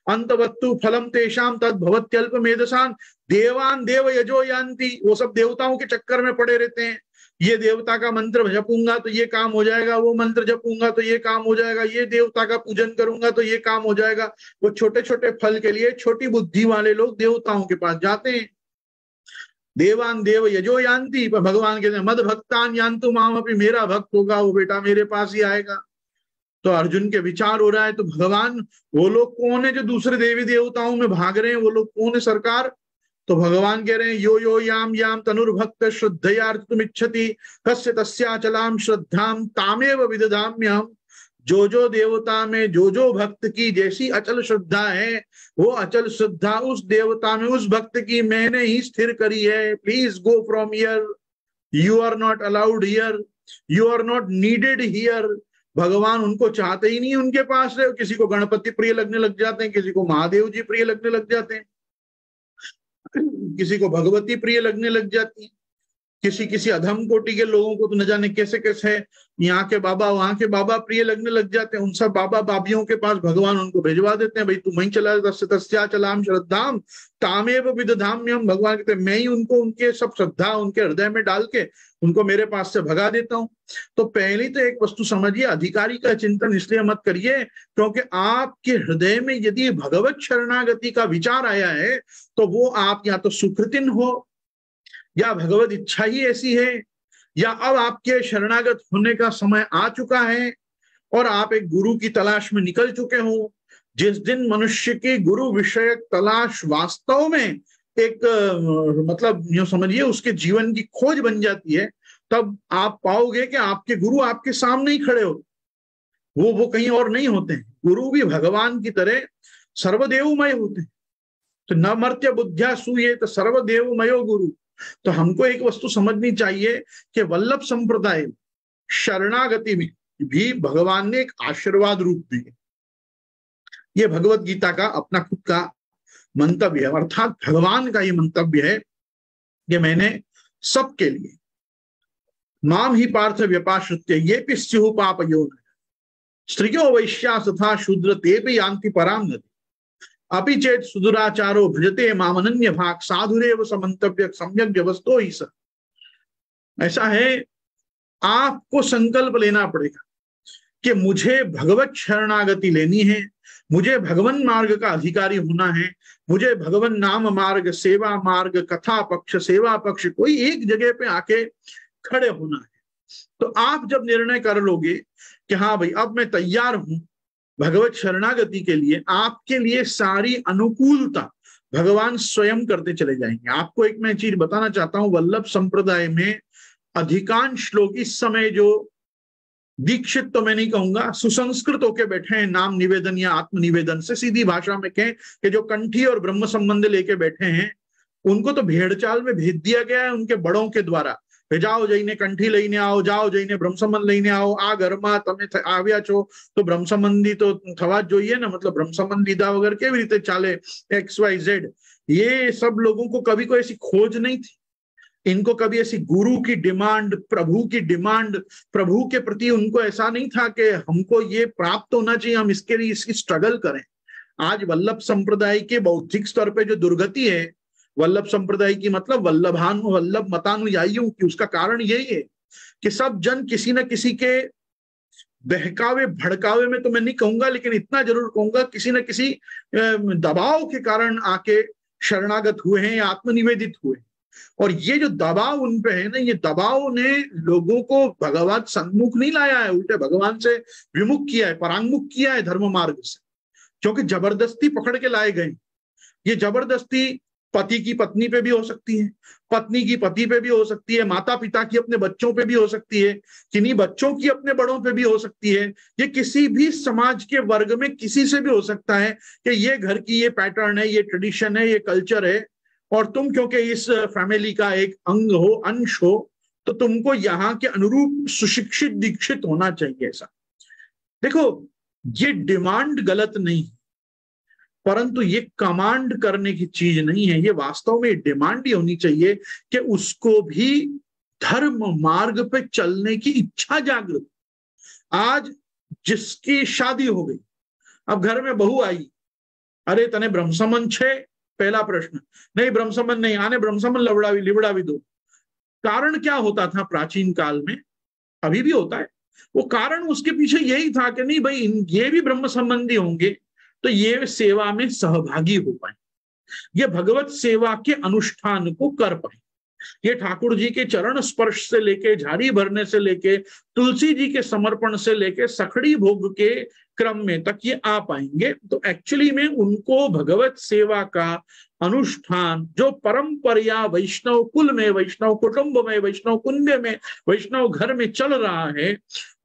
A: अंतवत्तु फलम तेषाम तद भवत्यल्प मेधसाम, देवान देव यजो यान्ति, वो सब देवताओं के चक्कर में पड़े रहते हैं। ये देवता का मंत्र जपूंगा तो ये काम हो जाएगा, वो मंत्र जपूंगा तो ये काम हो जाएगा, ये देवता का पूजन करूंगा तो ये काम हो जाएगा। वो छोटे छोटे फल के लिए छोटी बुद्धि वाले लोग देवताओं के पास जाते हैं। देवान देव यजो यान्ति, पर भगवान कहते हैं मद भक्तान यान्तु माम अपि, मेरा भक्त होगा वो बेटा मेरे पास ही आएगा। तो अर्जुन के विचार हो रहा है, तो भगवान वो लोग कौन है जो दूसरे देवी देवताओं में भाग रहे हैं, वो लोग कौन है सरकार? तो भगवान कह रहे हैं यो यो याम याम तनुर्भक्त श्रद्धयार्तुमिच्छति तस्य तस्याचलाम श्रद्धाम तामेव विदधाम्यहम्। जो देवता में जो भक्त की जैसी अचल श्रद्धा है, वो अचल श्रद्धा उस देवता में उस भक्त की मैंने ही स्थिर करी है। Please go from here, you are not allowed here, you are not needed here. भगवान उनको चाहते ही नहीं उनके पास रहे। किसी को गणपति प्रिय लगने लग जाते हैं, किसी को महादेव जी प्रिय लगने लग जाते हैं, किसी को भगवती प्रिय लगने लग जाती है, किसी अधम कोटि के लोगों को तो न जाने कैसे कैसे यहाँ के बाबा वहां के बाबा प्रिय लगने लग जाते हैं। उन सब बाबा बाबियों के पास भगवान उनको भिजवा देते हैं, भाई तू वहीं चला, तस्याचलाम श्रद्धाम तामेव विदधाम्यहम्। भगवान कहते हैं मैं ही उनको उनके सब श्रद्धा उनके हृदय में डाल के उनको मेरे पास से भगा देता हूँ। तो पहली तो एक वस्तु समझिए, अधिकारी का चिंतन इसलिए मत करिए क्योंकि आपके हृदय में यदि भगवत शरणागति का विचार आया है तो वो आप या तो सुकृतिन हो, या भगवत इच्छा ही ऐसी है, या अब आपके शरणागत होने का समय आ चुका है और आप एक गुरु की तलाश में निकल चुके हो। जिस दिन मनुष्य की गुरु विषयक तलाश वास्तव में एक मतलब यूं समझिए उसके जीवन की खोज बन जाती है, तब आप पाओगे कि आपके गुरु आपके सामने ही खड़े हो, वो कहीं और नहीं होते हैं। गुरु भी भगवान की तरह सर्वदेवमय होते हैं। तो न मर्त्य बुद्ध्या सूये तो सर्वदेवमयो गुरु। तो हमको एक वस्तु समझनी चाहिए कि वल्लभ संप्रदाय शरणागति में भी भगवान ने एक आशीर्वाद रूप दिए। ये भगवत गीता का अपना खुद का मंतव्य है, अर्थात भगवान का ये मंतव्य है कि मैंने सबके लिए माम ही पार्थ व्यपाश्रित्य ये भी स्युः पापयोनिः स्त्रियो वैश्या तथा शूद्र ते भी यान्ति परां गतिम् अपि चेत सुदुराचारो भजते मामनन्य भाग साधुरेव समन्तव्य सम्यक व्यवस्थो ही स। ऐसा है, आपको संकल्प लेना पड़ेगा कि मुझे भगवत शरणागति लेनी है, मुझे भगवन मार्ग का अधिकारी होना है, मुझे भगवन नाम मार्ग, सेवा मार्ग, कथा पक्ष, सेवा पक्ष कोई एक जगह पे आके खड़े होना है। तो आप जब निर्णय कर लोगे कि हाँ भाई अब मैं तैयार हूं भगवत शरणागति के लिए, आपके लिए सारी अनुकूलता भगवान स्वयं करते चले जाएंगे। आपको एक मैं चीज बताना चाहता हूं, वल्लभ संप्रदाय में अधिकांश लोग इस समय जो दीक्षित तो मैं नहीं कहूंगा, सुसंस्कृत होके बैठे हैं नाम निवेदन या आत्म निवेदन से, सीधी भाषा में कहें कि जो कंठी और ब्रह्म संबंध लेके बैठे हैं, उनको तो भेड़ चाल में भेज दिया गया है उनके बड़ों के द्वारा। जाओ जईने कंठी लईने आओ, जाओ जईने ब्रह्म संबंध लईने आओ, आ घરમાં તમે આવ્યા છો તો ब्रह्म संबंधी तो थवा જોઈએ ना, मतलब ब्रह्म संबंध લીધા वगैरह કેવી રીતે ચાલે XYZ। ये सब लोगों को कभी कोई ऐसी खोज नहीं थी, इनको कभी ऐसी गुरु की डिमांड, प्रभु की डिमांड, प्रभु के प्रति उनको ऐसा नहीं था कि हमको ये प्राप्त होना चाहिए, हम इसके लिए इसकी स्ट्रगल करें। आज वल्लभ संप्रदाय के बौद्धिक स्तर पे जो दुर्गति है, वल्लभ संप्रदाय की मतलब वल्लभ मतानुयायियों की, उसका कारण यही है कि सब जन किसी न किसी के बहकावे भड़कावे में तो मैं नहीं कहूंगा, लेकिन इतना जरूर कहूंगा किसी न किसी दबाव के कारण आके शरणागत हुए हैं या आत्मनिवेदित हुए। और ये जो दबाव उन पे है ना, ये दबाव ने लोगों को भगवत सन्मुख नहीं लाया है, उल्टे भगवान से विमुख किया है, परांगमुख किया है धर्म मार्ग से, क्योंकि जबरदस्ती पकड़ के लाए गए। ये जबरदस्ती पति की पत्नी पे भी हो सकती है, पत्नी की पति पे भी हो सकती है, माता पिता की अपने बच्चों पे भी हो सकती है, किन्हीं बच्चों की अपने बड़ों पे भी हो सकती है। ये किसी भी समाज के वर्ग में किसी से भी हो सकता है कि ये घर की ये पैटर्न है, ये ट्रेडिशन है, ये कल्चर है, और तुम क्योंकि इस फैमिली का एक अंग हो, अंश हो, तो तुमको यहाँ के अनुरूप सुशिक्षित दीक्षित होना चाहिए। ऐसा देखो, ये डिमांड गलत नहीं, परंतु ये कमांड करने की चीज नहीं है। ये वास्तव में डिमांड ही होनी चाहिए कि उसको भी धर्म मार्ग पे चलने की इच्छा जागृत। आज जिसकी शादी हो गई, अब घर में बहू आई, अरे तने ब्रह्म संबंध छे, पहला प्रश्न, नहीं ब्रह्म संबंध नहीं आने, ब्रह्म संबंध लिबड़ा भी दो। कारण क्या होता था प्राचीन काल में, अभी भी होता है, वो कारण उसके पीछे यही था कि नहीं भाई ये भी ब्रह्म संबंधी होंगे तो ये सेवा में सहभागी हो पाए, ये भगवत सेवा के अनुष्ठान को कर पाए, ये ठाकुर जी के चरण स्पर्श से लेके, झाड़ी भरने से लेके, तुलसी जी के समर्पण से लेके सखड़ी भोग के क्रम में तक ये आ पाएंगे। तो एक्चुअली में उनको भगवत सेवा का अनुष्ठान जो परंपरा वैष्णव कुल में, वैष्णव कुटुंब में, वैष्णव कुंड में, वैष्णव घर में चल रहा है,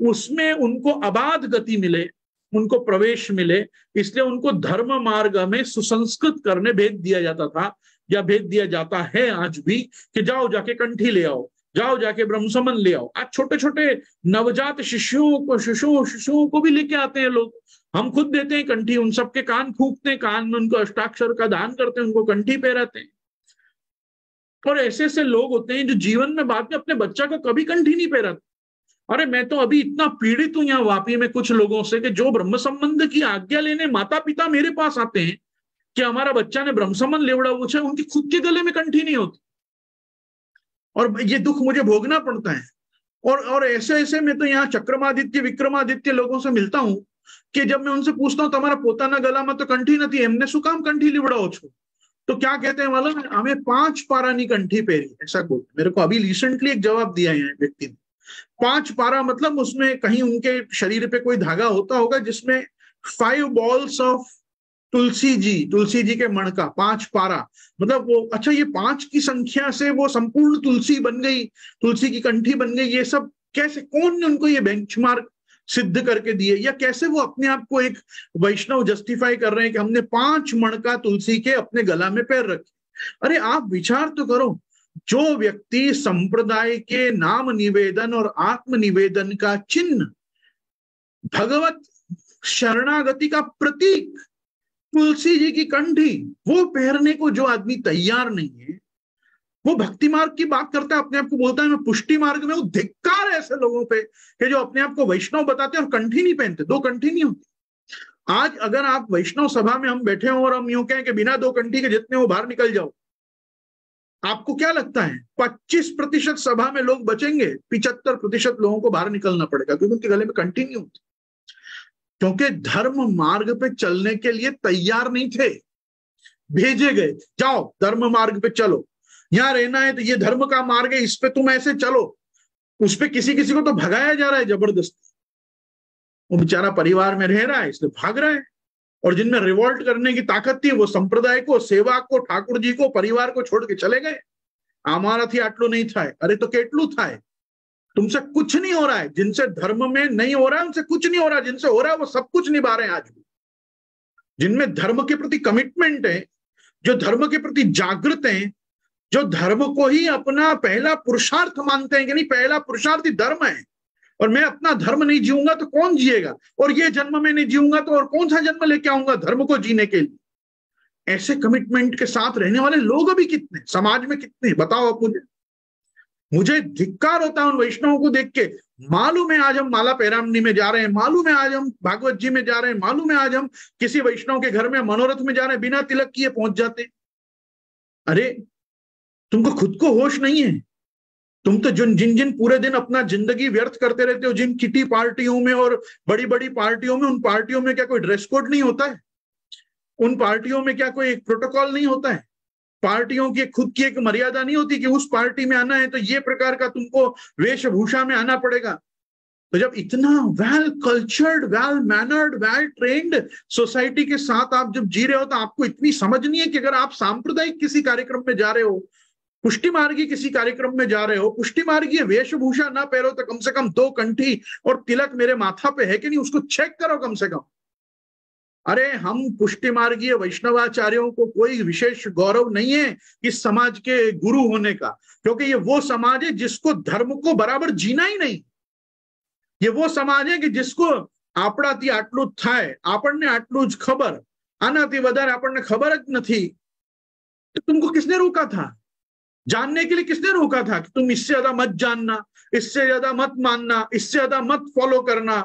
A: उसमें उनको अबाध गति मिले, उनको प्रवेश मिले, इसलिए उनको धर्म मार्ग में सुसंस्कृत करने भेज दिया जाता था, या भेज दिया जाता है आज भी, कि जाओ जाके कंठी ले आओ, जाओ जाके ब्रह्म संबंध ले आओ। आज छोटे छोटे नवजात शिशुओं को भी लेके आते हैं लोग, हम खुद देते हैं कंठी, उन सबके कान फूंकते हैं, कान में उनको अष्टाक्षर का दान करते हैं, उनको कंठी पहराते हैं। और ऐसे ऐसे लोग होते हैं जो जीवन में बाद में अपने बच्चा को कभी कंठी नहीं पहराते। अरे मैं तो अभी इतना पीड़ित हूं यहाँ वापी में कुछ लोगों से कि जो ब्रह्म संबंध की आज्ञा लेने माता पिता मेरे पास आते हैं कि हमारा बच्चा ने ब्रह्म संबंध लेवड़ा पूछा, उनकी खुद के गले में कंठी नहीं होती, और ये दुख मुझे भोगना पड़ता है। और ऐसे ऐसे में तो यहाँ चक्रमादित्य विक्रमादित्य लोगों से मिलता हूं कि जब मैं उनसे पूछता हूँ तुम्हारा पोताना गला में तो कंठी नहीं थी, हमने सुकाम कंठी लिवड़ाओ छो, तो क्या कहते हैं मालूम है, हमें 5 पारानी कंठी पहरी, ऐसा बोलते। मेरे को अभी रिसेंटली एक जवाब दिया है व्यक्ति ने, 5 पारा मतलब उसमें कहीं उनके शरीर पे कोई धागा होता होगा जिसमें 5 बॉल्स ऑफ तुलसी जी के मण का 5 पारा, मतलब वो, अच्छा ये 5 की संख्या से वो संपूर्ण तुलसी बन गई, तुलसी की कंठी बन गई। ये सब कैसे, कौन ने उनको ये बेंचमार्क सिद्ध करके दिए, या कैसे वो अपने आप को एक वैष्णव जस्टिफाई कर रहे हैं कि हमने 5 मण का तुलसी के अपने गला में पैर रखे। अरे आप विचार तो करो, जो व्यक्ति संप्रदाय के नाम निवेदन और आत्म निवेदन का चिन्ह, भगवत शरणागति का प्रतीक तुलसी जी की कंठी, वो पहनने को जो आदमी तैयार नहीं है, वो भक्ति मार्ग की बात करता है, अपने आप को बोलता है मैं पुष्टि मार्ग में हूं। धिक्कार है ऐसे लोगों पे कि जो अपने आप को वैष्णव बताते हैं और कंठी नहीं पहनते, 2 कंठी नहीं होती। आज अगर आप वैष्णव सभा में हम बैठे हो और हम यूं कहें कि बिना 2 कंठी के जितने हो बाहर निकल जाओ, आपको क्या लगता है 25% सभा में लोग बचेंगे, 75% लोगों को बाहर निकलना पड़ेगा, क्योंकि उनके गले में कंठी नहीं होती, क्योंकि धर्म मार्ग पे चलने के लिए तैयार नहीं थे, भेजे गए, जाओ धर्म मार्ग पे चलो, यहां रहना है तो ये धर्म का मार्ग है, इस पे तुम ऐसे चलो। उस पे किसी किसी को तो भगाया जा रहा है जबरदस्ती, वो बेचारा परिवार में रह रहा है इसलिए भाग रहा है, और जिनमें रिवोल्ट करने की ताकत थी वो संप्रदाय को, सेवा को, ठाकुर जी को, परिवार को छोड़ के चले गए। हमारा थी आटलो नहीं था, अरे तो केटलू था, तुमसे कुछ नहीं हो रहा है। जिनसे धर्म में नहीं हो रहा है उनसे कुछ नहीं हो रहा, जिनसे हो रहा है वो सब कुछ निभा रहे हैं। आज भी जिनमें धर्म के प्रति कमिटमेंट है, जो धर्म के प्रति जागृत हैं, जो धर्म को ही अपना पहला पुरुषार्थ मानते हैं कि नहीं पहला पुरुषार्थ ही धर्म है, और मैं अपना धर्म नहीं जीऊंगा तो कौन जिएगा, और ये जन्म में नहीं जीऊंगा तो और कौन सा जन्म लेके आऊंगा धर्म को जीने के लिए। ऐसे कमिटमेंट के साथ रहने वाले लोग अभी कितने समाज में, कितने बताओ आप मुझे धिक्कार होता है उन वैष्णवों को देख के। मालूम है आज हम माला पैरामनी में जा रहे हैं, मालूम है आज हम भागवत जी में जा रहे हैं, मालूम है आज हम किसी वैष्णव के घर में मनोरथ में जा रहे हैं, बिना तिलक किए पहुंच जाते हैं। अरे तुमको खुद को होश नहीं है, तुम तो जिन जिन पूरे दिन अपना जिंदगी व्यर्थ करते रहते हो, जिन किटी पार्टियों में और बड़ी बड़ी पार्टियों में, उन पार्टियों में क्या कोई ड्रेस कोड नहीं होता है? उन पार्टियों में क्या कोई एक प्रोटोकॉल नहीं होता है? पार्टियों की खुद की एक मर्यादा नहीं होती कि उस पार्टी में आना है तो ये प्रकार का तुमको वेशभूषा में आना पड़ेगा? तो जब इतना well cultured, well mannered, well trained society के साथ आप जब जी रहे हो, तो आपको इतनी समझ नहीं है कि अगर आप सांप्रदायिक किसी कार्यक्रम में जा रहे हो, पुष्टि मार्गी किसी कार्यक्रम में जा रहे हो, पुष्टि मार्गी वेशभूषा ना पहनो तो कम से कम 2 कंठी और तिलक मेरे माथा पे है कि नहीं, उसको चेक करो कम से कम। अरे हम पुष्टि मार्गीय वैष्णवाचार्यों को कोई विशेष गौरव नहीं है इस समाज के गुरु होने का, क्योंकि ये वो समाज है जिसको धर्म को बराबर जीना ही नहीं। ये वो समाज है कि जिसको आपणाથી આટલું જ થાય, આપણને આટલું જ ખબર, આનાથી વધારે આપણને ખબર જ નથી। तो तुमको किसने रोका था? जानने के लिए किसने रोका था कि तुम इससे ज्यादा मत जानना, इससे ज्यादा मत मानना, इससे ज्यादा मत फॉलो करना?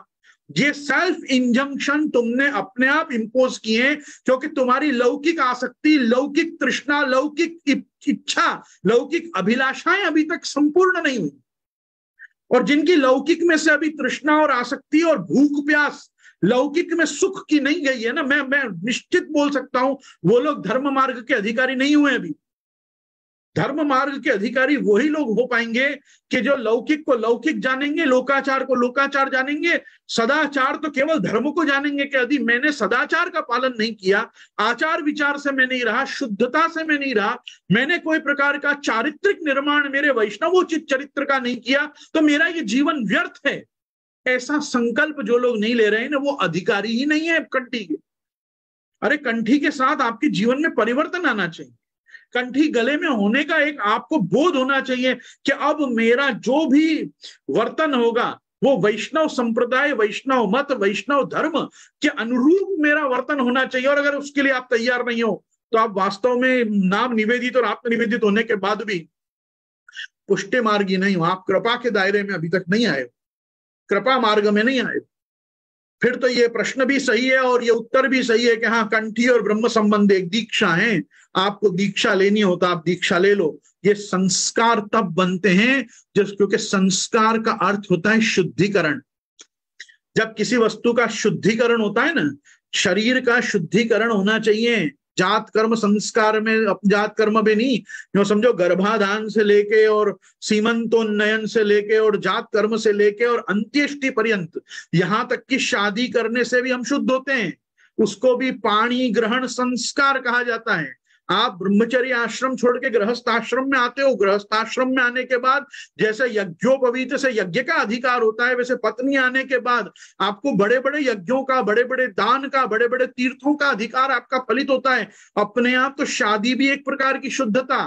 A: ये सेल्फ इंजंक्शन तुमने अपने आप इंपोज किए, क्योंकि तुम्हारी लौकिक आसक्ति, लौकिक तृष्णा, लौकिक इच्छा, लौकिक अभिलाषाएं अभी तक संपूर्ण नहीं हुई। और जिनकी लौकिक में से अभी तृष्णा और आसक्ति और भूख प्यास लौकिक में सुख की नहीं गई है ना, मैं निश्चित बोल सकता हूं वो लोग धर्म मार्ग के अधिकारी नहीं हुए अभी। धर्म मार्ग के अधिकारी वही लोग हो पाएंगे कि जो लौकिक को लौकिक जानेंगे, लोकाचार को लोकाचार जानेंगे, सदाचार तो केवल धर्म को जानेंगे कि यदि मैंने सदाचार का पालन नहीं किया, आचार विचार से मैं नहीं रहा, शुद्धता से मैं नहीं रहा, मैंने कोई प्रकार का चारित्रिक निर्माण मेरे वैष्णवोचित चरित्र का नहीं किया, तो मेरा ये जीवन व्यर्थ है। ऐसा संकल्प जो लोग नहीं ले रहे हैं ना, वो अधिकारी ही नहीं है कंठी के। अरे कंठी के साथ आपके जीवन में परिवर्तन आना चाहिए। कंठी गले में होने का एक आपको बोध होना चाहिए कि अब मेरा जो भी वर्तन होगा वो वैष्णव संप्रदाय, वैष्णव मत, वैष्णव धर्म के अनुरूप मेरा वर्तन होना चाहिए। और अगर उसके लिए आप तैयार नहीं हो तो आप वास्तव में नाम निवेदित और आत्मनिवेदित होने के बाद भी पुष्टि मार्गी नहीं हो, आप कृपा के दायरे में अभी तक नहीं आए, कृपा मार्ग में नहीं आए। फिर तो ये प्रश्न भी सही है और ये उत्तर भी सही है कि हाँ, कंठी और ब्रह्म संबंध एक दीक्षा है, आपको दीक्षा लेनी हो तो आप दीक्षा ले लो। ये संस्कार तब बनते हैं क्योंकि संस्कार का अर्थ होता है शुद्धिकरण। जब किसी वस्तु का शुद्धिकरण होता है ना, शरीर का शुद्धिकरण होना चाहिए। जात कर्म संस्कार में, जात कर्म भी नहीं, जो समझो गर्भाधान से लेके और सीमंतोन्नयन से लेके और जात कर्म से लेके और अंत्येष्टि पर्यंत, यहां तक कि शादी करने से भी हम शुद्ध होते हैं, उसको भी पाणी ग्रहण संस्कार कहा जाता है। आप ब्रह्मचर्य आश्रम छोड़ के गृहस्थ आश्रम में आते हो, गृहस्थ आश्रम में आने के बाद जैसे यज्ञोपवीत से यज्ञ का अधिकार होता है, वैसे पत्नी आने के बाद आपको बड़े बड़े यज्ञों का, बड़े बड़े दान का, बड़े बड़े तीर्थों का अधिकार आपका फलित होता है। अपने आप तो शादी भी एक प्रकार की शुद्धता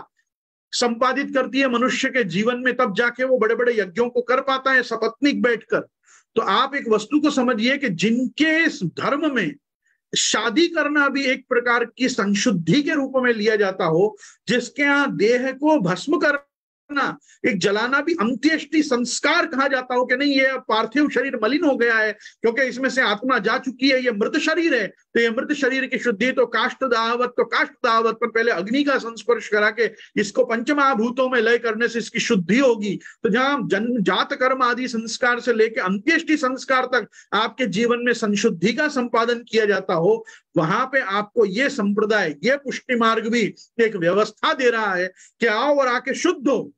A: संपादित करती है मनुष्य के जीवन में, तब जाके वो बड़े बड़े यज्ञों को कर पाता है सपत्नीक बैठकर। तो आप एक वस्तु को समझिए कि जिनके धर्म में शादी करना भी एक प्रकार की संशुद्धि के रूप में लिया जाता हो, जिसके यहाँ देह को भस्म करना, एक जलाना भी अंत्येष्टि संस्कार कहा जाता हो कि नहीं, ये पार्थिव शरीर मलिन हो गया है क्योंकि इसमें से आत्मा जा चुकी है, ये मृत शरीर है, तो ये मृत शरीर की शुद्धि तो काष्ठ दाहवत, तो काष्ठ दाहवत पर पहले अग्नि का संस्पर्श करा के इसको पंचमहाभूतों में लय करने से इसकी शुद्धि होगी। तो जहां जन्म जात कर्म आदि संस्कार से लेकर अंत्येष्टि संस्कार तक आपके जीवन में संशुद्धि का संपादन किया जाता हो, वहां पे आपको ये संप्रदाय, ये पुष्टि मार्ग भी एक व्यवस्था दे रहा है कि आओ और आके शुद्ध हो,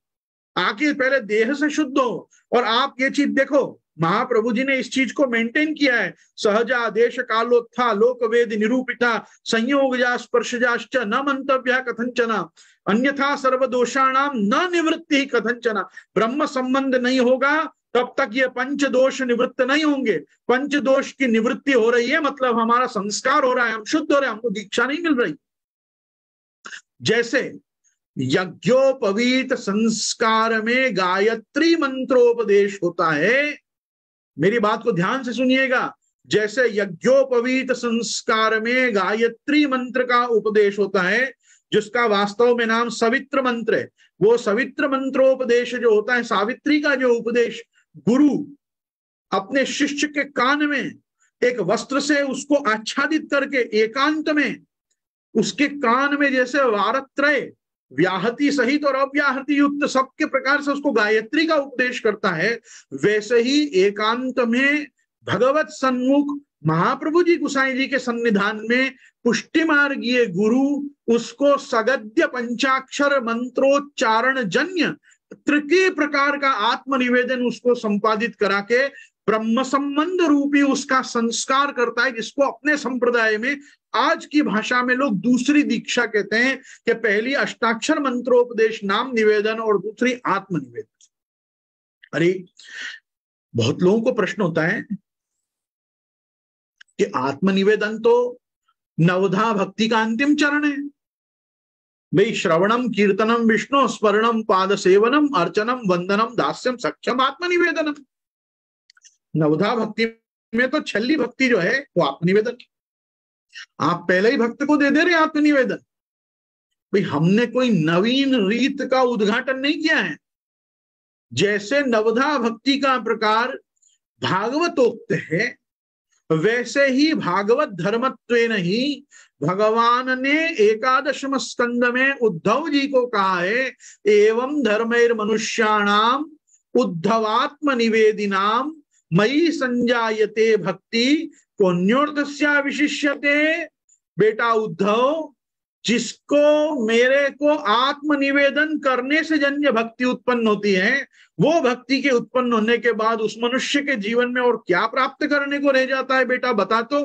A: आके पहले देह से शुद्ध हो। और आप ये चीज देखो, महाप्रभु जी ने इस चीज को मेंटेन किया है। सहजा देश कालोत्था लोक वेद निरूपिता संयोगजा स्पर्शजाश्च न मंतव्य कथंचना अन्यथा सर्वदोषाणाम न निवृत्ति कथंचना। ब्रह्म संबंध नहीं होगा तब तक ये पंच दोष निवृत्त नहीं होंगे। पंच दोष की निवृत्ति हो रही है मतलब हमारा संस्कार हो रहा है, हम शुद्ध हो रहे हैं, हमको दीक्षा नहीं मिल रही। जैसे यज्ञोपवीत संस्कार में गायत्री मंत्रोपदेश होता है, मेरी बात को ध्यान से सुनिएगा, जैसे यज्ञोपवीत संस्कार में गायत्री मंत्र का उपदेश होता है, जिसका वास्तव में नाम सवित्र मंत्र है। वो सवित्र मंत्रोपदेश जो होता है, सावित्री का जो उपदेश, गुरु अपने शिष्य के कान में एक वस्त्र से उसको आच्छादित करके एकांत में उसके कान में जैसे वारत्रय व्याहति सहित और अव्याहति युक्त सबके प्रकार से उसको गायत्री का उपदेश करता है, वैसे ही एकांत में भगवत सन्मुख महाप्रभु जी गोसाई जी के सन्निधान में पुष्टि मार्गीय गुरु उसको सगद्य पंचाक्षर मंत्रोच्चारण जन्य तृतीय प्रकार का आत्मनिवेदन उसको संपादित करा के ब्रह्म संबंध रूपी उसका संस्कार करता है, जिसको अपने संप्रदाय में आज की भाषा में लोग दूसरी दीक्षा कहते हैं कि पहली अष्टाक्षर मंत्रोपदेश नाम निवेदन और दूसरी आत्मनिवेदन। अरे बहुत लोगों को प्रश्न होता है कि आत्मनिवेदन तो नवधा भक्ति का अंतिम चरण है भाई, श्रवणम कीर्तनम विष्णु स्मरणम पाद सेवनम अर्चनम वंदनम दास्यम सक्षम आत्मनिवेदनम। नवधा भक्ति में तो छली भक्ति जो है वो आत्मनिवेदन। आप पहले ही भक्त को दे दे रहे आत्मनिवेदन। भाई हमने कोई नवीन रीत का उद्घाटन नहीं किया है। जैसे नवधा भक्ति का प्रकार भागवतोक्त है, वैसे ही भागवत धर्मत्वेन ही भगवान ने 11वें स्कंद में उद्धव जी को कहा है, एवं धर्मैर मनुष्याणाम उद्धवात्म निवेदिनाम मयि संजायते भक्ति पुण्योर्दस्या विशिष्यते। बेटा उद्धव, जिसको मेरे को आत्मनिवेदन करने से जन्य भक्ति उत्पन्न होती है, वो भक्ति के उत्पन्न होने के बाद उस मनुष्य के जीवन में और क्या प्राप्त करने को रह जाता है बेटा, बता तो।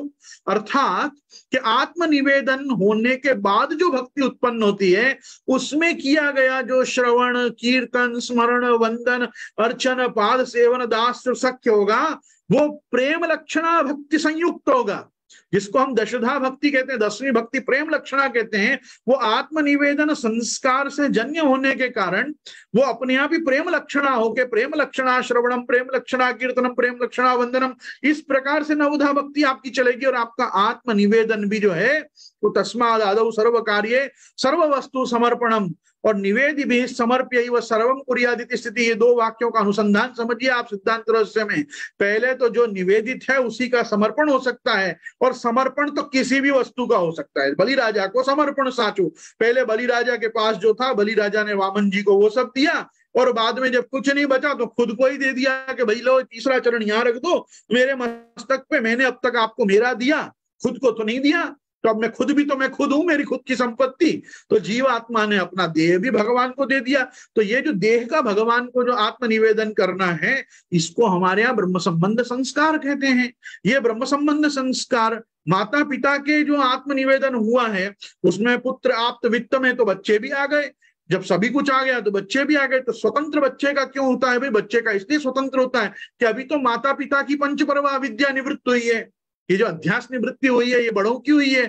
A: अर्थात कि आत्मनिवेदन होने के बाद जो भक्ति उत्पन्न होती है, उसमें किया गया जो श्रवण कीर्तन स्मरण वंदन अर्चन पाद सेवन दास सख्य होगा, वो प्रेम लक्षणा भक्ति संयुक्त होगा, जिसको हम दशधा भक्ति कहते हैं, 10वीं भक्ति प्रेम लक्षणा कहते हैं। वो आत्मनिवेदन संस्कार से जन्य होने के कारण वो अपने आप ही प्रेम लक्षणा होके, प्रेम लक्षणा श्रवणम प्रेम लक्षणा कीर्तनम प्रेम लक्षणा वंदनम, इस प्रकार से नवधा भक्ति आपकी चलेगी। और आपका आत्मनिवेदन भी जो है वो तस्माद आदौ सर्व कार्ये सर्व वस्तु समर्पणम और निवेदि भी समर्प्य व सर्वम कुर्यादिति स्थिति, ये 2 वाक्यों का अनुसंधान समझिए आप सिद्धांत रहस्य में। पहले तो जो निवेदित है उसी का समर्पण हो सकता है, और समर्पण तो किसी भी वस्तु का हो सकता है। बलि राजा को समर्पण साचो, पहले बलि राजा के पास जो था, बलि राजा ने वामन जी को वो सब दिया, और बाद में जब कुछ नहीं बचा तो खुद को ही दे दिया कि भाई लो 3रा चरण यहाँ रख दो मेरे मस्तक पे, मैंने अब तक आपको मेरा दिया, खुद को तो नहीं दिया, तो अब मैं खुद भी तो मैं खुद हूं, मेरी खुद की संपत्ति। तो जीव आत्मा ने अपना देह भी भगवान को दे दिया। तो ये जो देह का भगवान को जो आत्मनिवेदन करना है, इसको हमारे यहाँ ब्रह्म संबंध संस्कार कहते हैं। ये ब्रह्म संबंध संस्कार माता पिता के जो आत्मनिवेदन हुआ है, उसमें पुत्र आप्त वित्त में तो बच्चे भी आ गए, जब सभी कुछ आ गया तो बच्चे भी आ गए। तो स्वतंत्र बच्चे का क्यों होता है भाई? बच्चे का इसलिए स्वतंत्र होता है कि अभी तो माता पिता की पंचपर्वा विद्या निवृत्त हुई है, ये जो अध्यास निवृत्ति हुई है ये बड़ों की हुई है,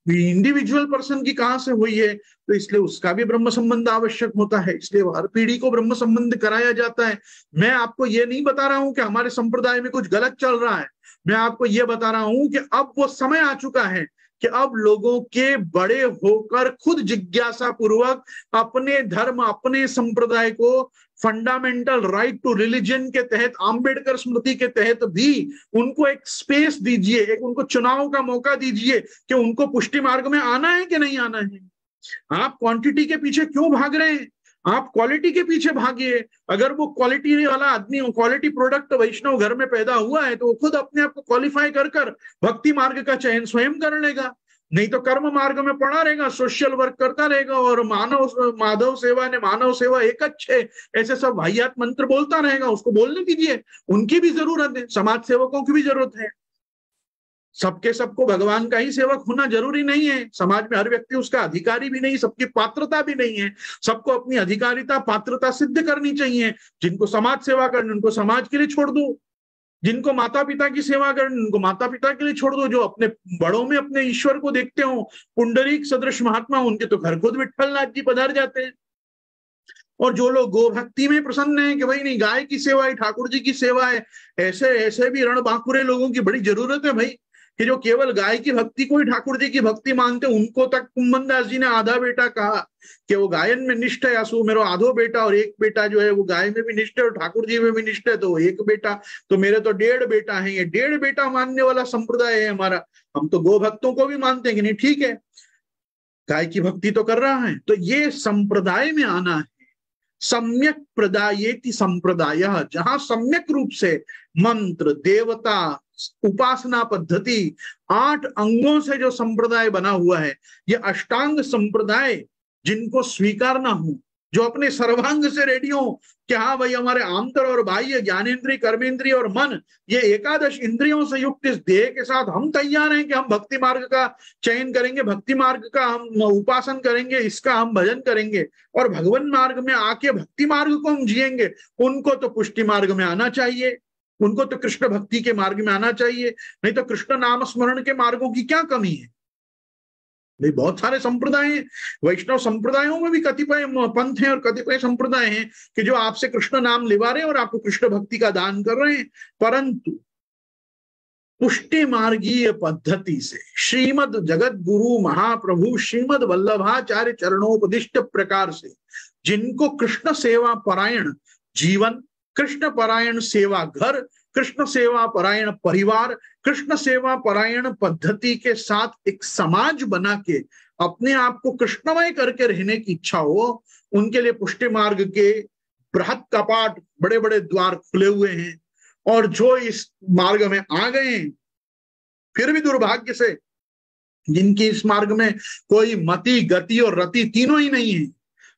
A: इंडिविजुअल पर्सन की कहां से हुई है? तो इसलिए उसका भी ब्रह्म संबंध आवश्यक होता है, इसलिए हर पीढ़ी को ब्रह्म संबंध कराया जाता है। मैं आपको ये नहीं बता रहा हूं कि हमारे संप्रदाय में कुछ गलत चल रहा है, मैं आपको ये बता रहा हूं कि अब वो समय आ चुका है कि अब लोगों के बड़े होकर खुद जिज्ञासा पूर्वक अपने धर्म अपने संप्रदाय को फंडामेंटल राइट टू रिलीजन के तहत, आंबेडकर स्मृति के तहत भी उनको एक स्पेस दीजिए, एक उनको चुनाव का मौका दीजिए कि उनको पुष्टि मार्ग में आना है कि नहीं आना है। आप क्वांटिटी के पीछे क्यों भाग रहे हैं? आप क्वालिटी के पीछे भागिए। अगर वो क्वालिटी वाला आदमी, क्वालिटी प्रोडक्ट वैष्णव घर में पैदा हुआ है, तो वो खुद अपने आप को क्वालिफाई कर भक्ति मार्ग का चयन स्वयं कर लेगा, नहीं तो कर्म मार्ग में पड़ा रहेगा, सोशल वर्क करता रहेगा और माधव सेवा ने मानव सेवा एक अच्छे, ऐसे सब वाहियात मंत्र बोलता रहेगा। उसको बोलने दीजिए, उनकी भी जरूरत है, समाज सेवकों की भी जरूरत है। सबके सबको भगवान का ही सेवक होना जरूरी नहीं है, समाज में हर व्यक्ति उसका अधिकारी भी नहीं, सबकी पात्रता भी नहीं है। सबको अपनी अधिकारिता पात्रता सिद्ध करनी चाहिए। जिनको समाज सेवा करनी उनको समाज के लिए छोड़ दो, जिनको माता पिता की सेवा करनी उनको माता पिता के लिए छोड़ दो। जो अपने बड़ों में अपने ईश्वर को देखते हो, पुंडरीक सदृश महात्मा, उनके तो घर खुद विठ्ठलनाथ जी पधार जाते हैं। और जो लोग गो भक्ति में प्रसन्न है कि भाई नहीं गाय की सेवा है, ठाकुर जी की सेवा है, ऐसे ऐसे भी रणबांकुरे लोगों की बड़ी जरूरत है भाई, कि जो केवल गाय की भक्ति को ही ठाकुर जी की भक्ति मानते, उनको तक कुंभन दास जी ने आधा बेटा कहा कि वो गायन में निष्ठ है, असु मेरा आधो बेटा, और एक बेटा जो है वो गाय में भी निष्ठ है और ठाकुर जी में भी निष्ठ है, तो एक बेटा, तो मेरे तो 1.5 बेटा है। ये 1.5 बेटा मानने वाला संप्रदाय है हमारा। हम तो गो भक्तों को भी मानते हैं कि नहीं ठीक है, गाय की भक्ति तो कर रहा है। तो ये संप्रदाय में आना है, सम्यक प्रदायेति संप्रदाय, जहां सम्यक रूप से मंत्र देवता उपासना पद्धति 8 अंगों से जो संप्रदाय बना हुआ है, ये अष्टांग संप्रदाय जिनको स्वीकारना हो, जो अपने सर्वांग से रेडी हो कि हाँ भाई हमारे आंतर और बाह्य ज्ञानेन्द्रिय कर्मेंद्रिय और मन, ये 11 इंद्रियों से युक्त इस देह के साथ हम तैयार हैं कि हम भक्ति मार्ग का चयन करेंगे, भक्ति मार्ग का हम उपासन करेंगे, इसका हम भजन करेंगे और भगवान मार्ग में आके भक्ति मार्ग को हम जिएंगे। उनको तो पुष्टि मार्ग में आना चाहिए, उनको तो कृष्ण भक्ति के मार्ग में आना चाहिए, नहीं तो कृष्ण नाम स्मरण के मार्गों की क्या कमी है भाई? बहुत सारे संप्रदाय हैं, वैष्णव संप्रदायों में भी कतिपय पंथ हैं और कतिपय संप्रदाय हैं कि जो आपसे कृष्ण नाम लिवा रहे हैं और आपको कृष्ण भक्ति का दान कर रहे हैं, परंतु पुष्टि मार्गीय पद्धति से श्रीमद जगत गुरु महाप्रभु श्रीमद वल्लभाचार्य चरणोपदिष्ट प्रकार से जिनको कृष्ण सेवा परायण जीवन, कृष्ण परायण सेवा घर कृष्ण सेवा परायण परिवार, कृष्ण सेवा परायण पद्धति के साथ एक समाज बना के अपने आप को कृष्णमय करके रहने की इच्छा हो, उनके लिए पुष्टि मार्ग के बृहत कपाट, बड़े बड़े द्वार खुले हुए हैं। और जो इस मार्ग में आ गए फिर भी दुर्भाग्य से जिनकी इस मार्ग में कोई मति, गति और रति तीनों ही नहीं है,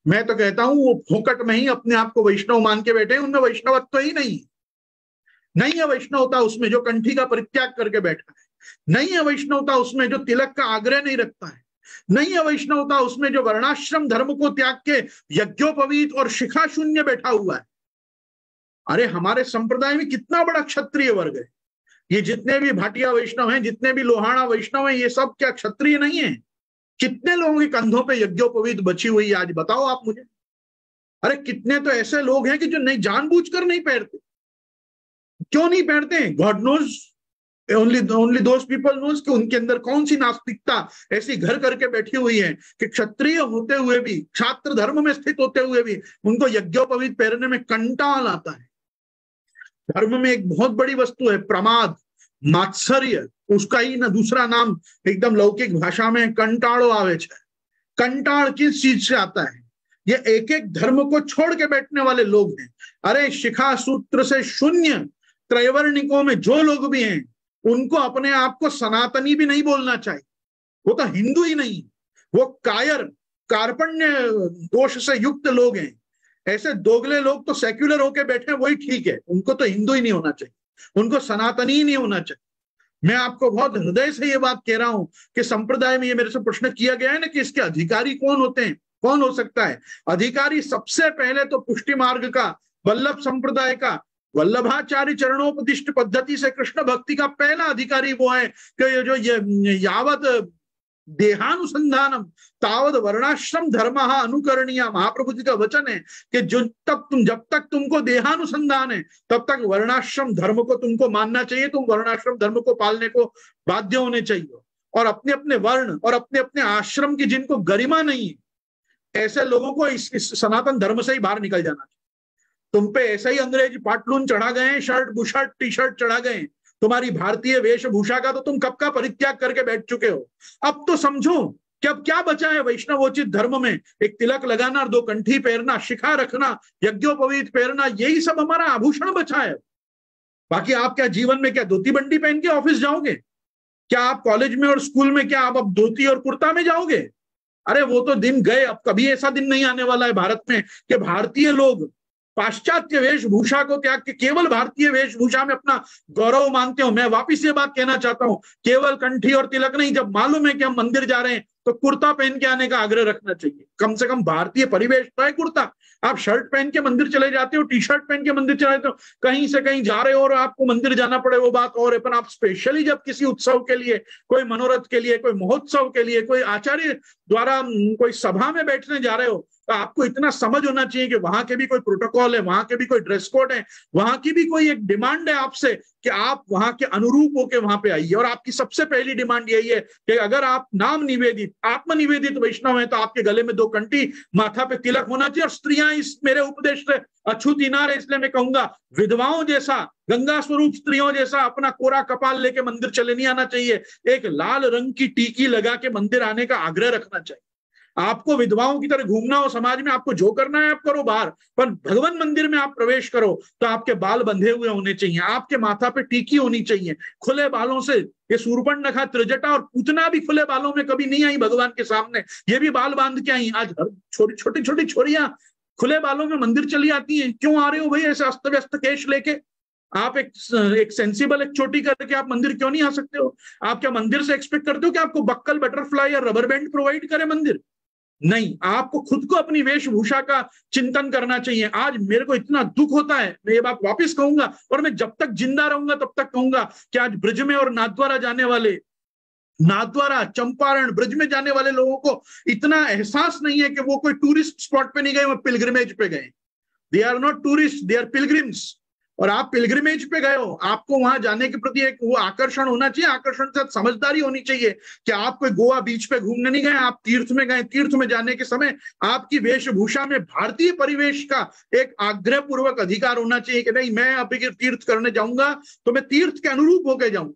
A: मैं तो कहता हूं वो फोकट में ही अपने आप को वैष्णव मान के बैठे, उनमें वैष्णवत्व ही नहीं है वैष्णवता उसमें जो कंठी का परित्याग करके बैठा है, नहीं है वैष्णवता उसमें जो तिलक का आग्रह नहीं रखता है, नहीं है वैष्णवता उसमें जो वर्णाश्रम धर्म को त्याग के यज्ञोपवीत और शिखा शून्य बैठा हुआ है। अरे हमारे संप्रदाय में कितना बड़ा क्षत्रिय वर्ग है, ये जितने भी भाटिया वैष्णव हैं, जितने भी लोहाड़ा वैष्णव हैं, ये सब क्या क्षत्रिय नहीं है? कितने लोगों के कंधों पे यज्ञोपवीत बची हुई है आज बताओ आप मुझे। अरे कितने तो ऐसे लोग हैं कि जो नहीं, जानबूझकर नहीं पहनते। क्यों नहीं पहनते? God knows, only those people knows कि उनके अंदर कौन सी नास्तिकता ऐसी घर करके बैठी हुई है कि क्षत्रिय होते हुए भी, छात्र धर्म में स्थित होते हुए भी उनको यज्ञोपवीत पहनने में कंटाल आता है। धर्म में एक बहुत बड़ी वस्तु है प्रमाद, मात्सर्य, उसका ही ना दूसरा नाम एकदम लौकिक भाषा में कंटाड़ो आवे छे। कंटाड़ किस चीज से आता है? ये एक एक धर्म को छोड़ के बैठने वाले लोग हैं। अरे शिखा सूत्र से शून्य त्रैवर्णिकों में जो लोग भी हैं उनको अपने आप को सनातनी भी नहीं बोलना चाहिए, वो तो हिंदू ही नहीं, वो कायर कार्पण्य दोष से युक्त लोग हैं। ऐसे दोगले लोग तो सेक्युलर होके बैठे वही ठीक है, उनको तो हिंदू ही नहीं होना चाहिए, उनको सनातनी ही नहीं होना चाहिए। मैं आपको बहुत हृदय से ये बात कह रहा हूं कि संप्रदाय में ये मेरे से प्रश्न किया गया है ना कि इसके अधिकारी कौन होते हैं, कौन हो सकता है अधिकारी? सबसे पहले तो पुष्टि मार्ग का, वल्लभ संप्रदाय का, वल्लभाचार्य चरणोपदिष्ट पद्धति से कृष्ण भक्ति का पहला अधिकारी वो है कि जो यावत देहानुसंधानम तावद वर्णाश्रम धर्म अनुकरणीय। महाप्रभु जी का वचन है कि जब तक तुमको देहानुसंधान है तब तक वर्णाश्रम धर्म को तुमको मानना चाहिए, तुम वर्णाश्रम धर्म को पालने को बाध्य होने चाहिए। और अपने अपने वर्ण और अपने अपने आश्रम की जिनको गरिमा नहीं है ऐसे लोगों को इस सनातन धर्म से ही बाहर निकल जाना चाहिए। तुम पे ऐसे ही अंग्रेजी पाटलून चढ़ा गए, शर्ट बुशर्ट टी शर्ट चढ़ा गए, तुम्हारी भारतीय वेशभूषा का तो तुम कब का परित्याग करके बैठ चुके हो। अब तो समझो कि अब क्या बचा है वैष्णवोचित धर्म में? एक तिलक लगाना, दो कंठी पहनना, शिखा रखना, यज्ञोपवीत पहनना, यही सब हमारा आभूषण बचा है। बाकी आप क्या जीवन में क्या धोती बंडी पहन के ऑफिस जाओगे? क्या आप कॉलेज में और स्कूल में क्या आप अब धोती और कुर्ता में जाओगे? अरे वो तो दिन गए, अब कभी ऐसा दिन नहीं आने वाला है भारत में कि भारतीय लोग पाश्चात्य वेशभूषा को त्याग के केवल भारतीय वेशभूषा में अपना गौरव मानते हो। मैं वापिस ये बात कहना चाहता हूं, केवल कंठी और तिलक नहीं, जब मालूम है कि हम मंदिर जा रहे हैं तो कुर्ता पहन के आने का आग्रह रखना चाहिए। कम से कम भारतीय परिवेश तो है कुर्ता। आप शर्ट पहन के मंदिर चले जाते हो, टी शर्ट पहन के मंदिर चले जाते हो, कहीं से कहीं जा रहे हो और आपको मंदिर जाना पड़े वो बात और है, पर आप स्पेशली जब किसी उत्सव के लिए, कोई मनोरथ के लिए, कोई महोत्सव के लिए, कोई आचार्य द्वारा कोई सभा में बैठने जा रहे हो तो आपको इतना समझ होना चाहिए कि वहां के भी कोई प्रोटोकॉल है, वहां के भी कोई ड्रेस कोड है, वहां की भी कोई एक डिमांड है आपसे कि आप वहां के अनुरूप होकर वहां पे आइए। और आपकी सबसे पहली डिमांड यही है कि अगर आप नाम निवेदित, आत्मनिवेदित वैष्णव हैं तो आपके गले में दो कंठी, माथा पे तिलक होना चाहिए। और स्त्रियां इस मेरे उपदेश से अछूत इनार है, इसलिए मैं कहूंगा विधवाओं जैसा, गंगा स्वरूप स्त्रियों जैसा अपना कोरा कपाल लेके मंदिर चले नहीं आना चाहिए। एक लाल रंग की टीकी लगा के मंदिर आने का आग्रह रखना चाहिए। आपको विधवाओं की तरह घूमना हो समाज में, आपको जो करना है आप करो बाहर, पर भगवान मंदिर में आप प्रवेश करो तो आपके बाल बंधे हुए होने चाहिए, आपके माथा पे टीकी होनी चाहिए। खुले बालों से ये सूर्पणखा, त्रिजटा और पूतना भी खुले बालों में कभी नहीं आई भगवान के सामने, ये भी बाल बांध के आई। आज छोटी छोटी छोरियां खुले बालों में मंदिर चली आती हैं। क्यों आ रहे हो भाई ऐसे अस्त व्यस्त केश लेके? आप एक सेंसिबल एक चोटी करके आप मंदिर क्यों नहीं आ सकते हो? आप क्या मंदिर से एक्सपेक्ट करते हो कि आपको बक्कल, बटरफ्लाई या रबर बैंड प्रोवाइड करे मंदिर? नहीं, आपको खुद को अपनी वेशभूषा का चिंतन करना चाहिए। आज मेरे को इतना दुख होता है, मैं ये बात वापस कहूंगा और मैं जब तक जिंदा रहूंगा तब तक कहूंगा कि आज ब्रज में और नाथद्वारा जाने वाले, नाथद्वारा चंपारण ब्रज में जाने वाले लोगों को इतना एहसास नहीं है कि वो कोई टूरिस्ट स्पॉट पे नहीं गए, वो पिलग्रिमेज पे गए। They are not tourist, they are pilgrims. और आप पिलग्रिमेज पे गए हो, आपको वहां जाने के प्रति एक वो आकर्षण होना चाहिए, आकर्षण से समझदारी होनी चाहिए कि आप कोई गोवा बीच पे घूमने नहीं गए, आप तीर्थ में गए। तीर्थ में जाने के समय आपकी वेशभूषा में भारतीय परिवेश का एक आग्रह पूर्वक अधिकार होना चाहिए कि नहीं, मैं अभी तीर्थ करने जाऊंगा तो मैं तीर्थ के अनुरूप होके जाऊंगा,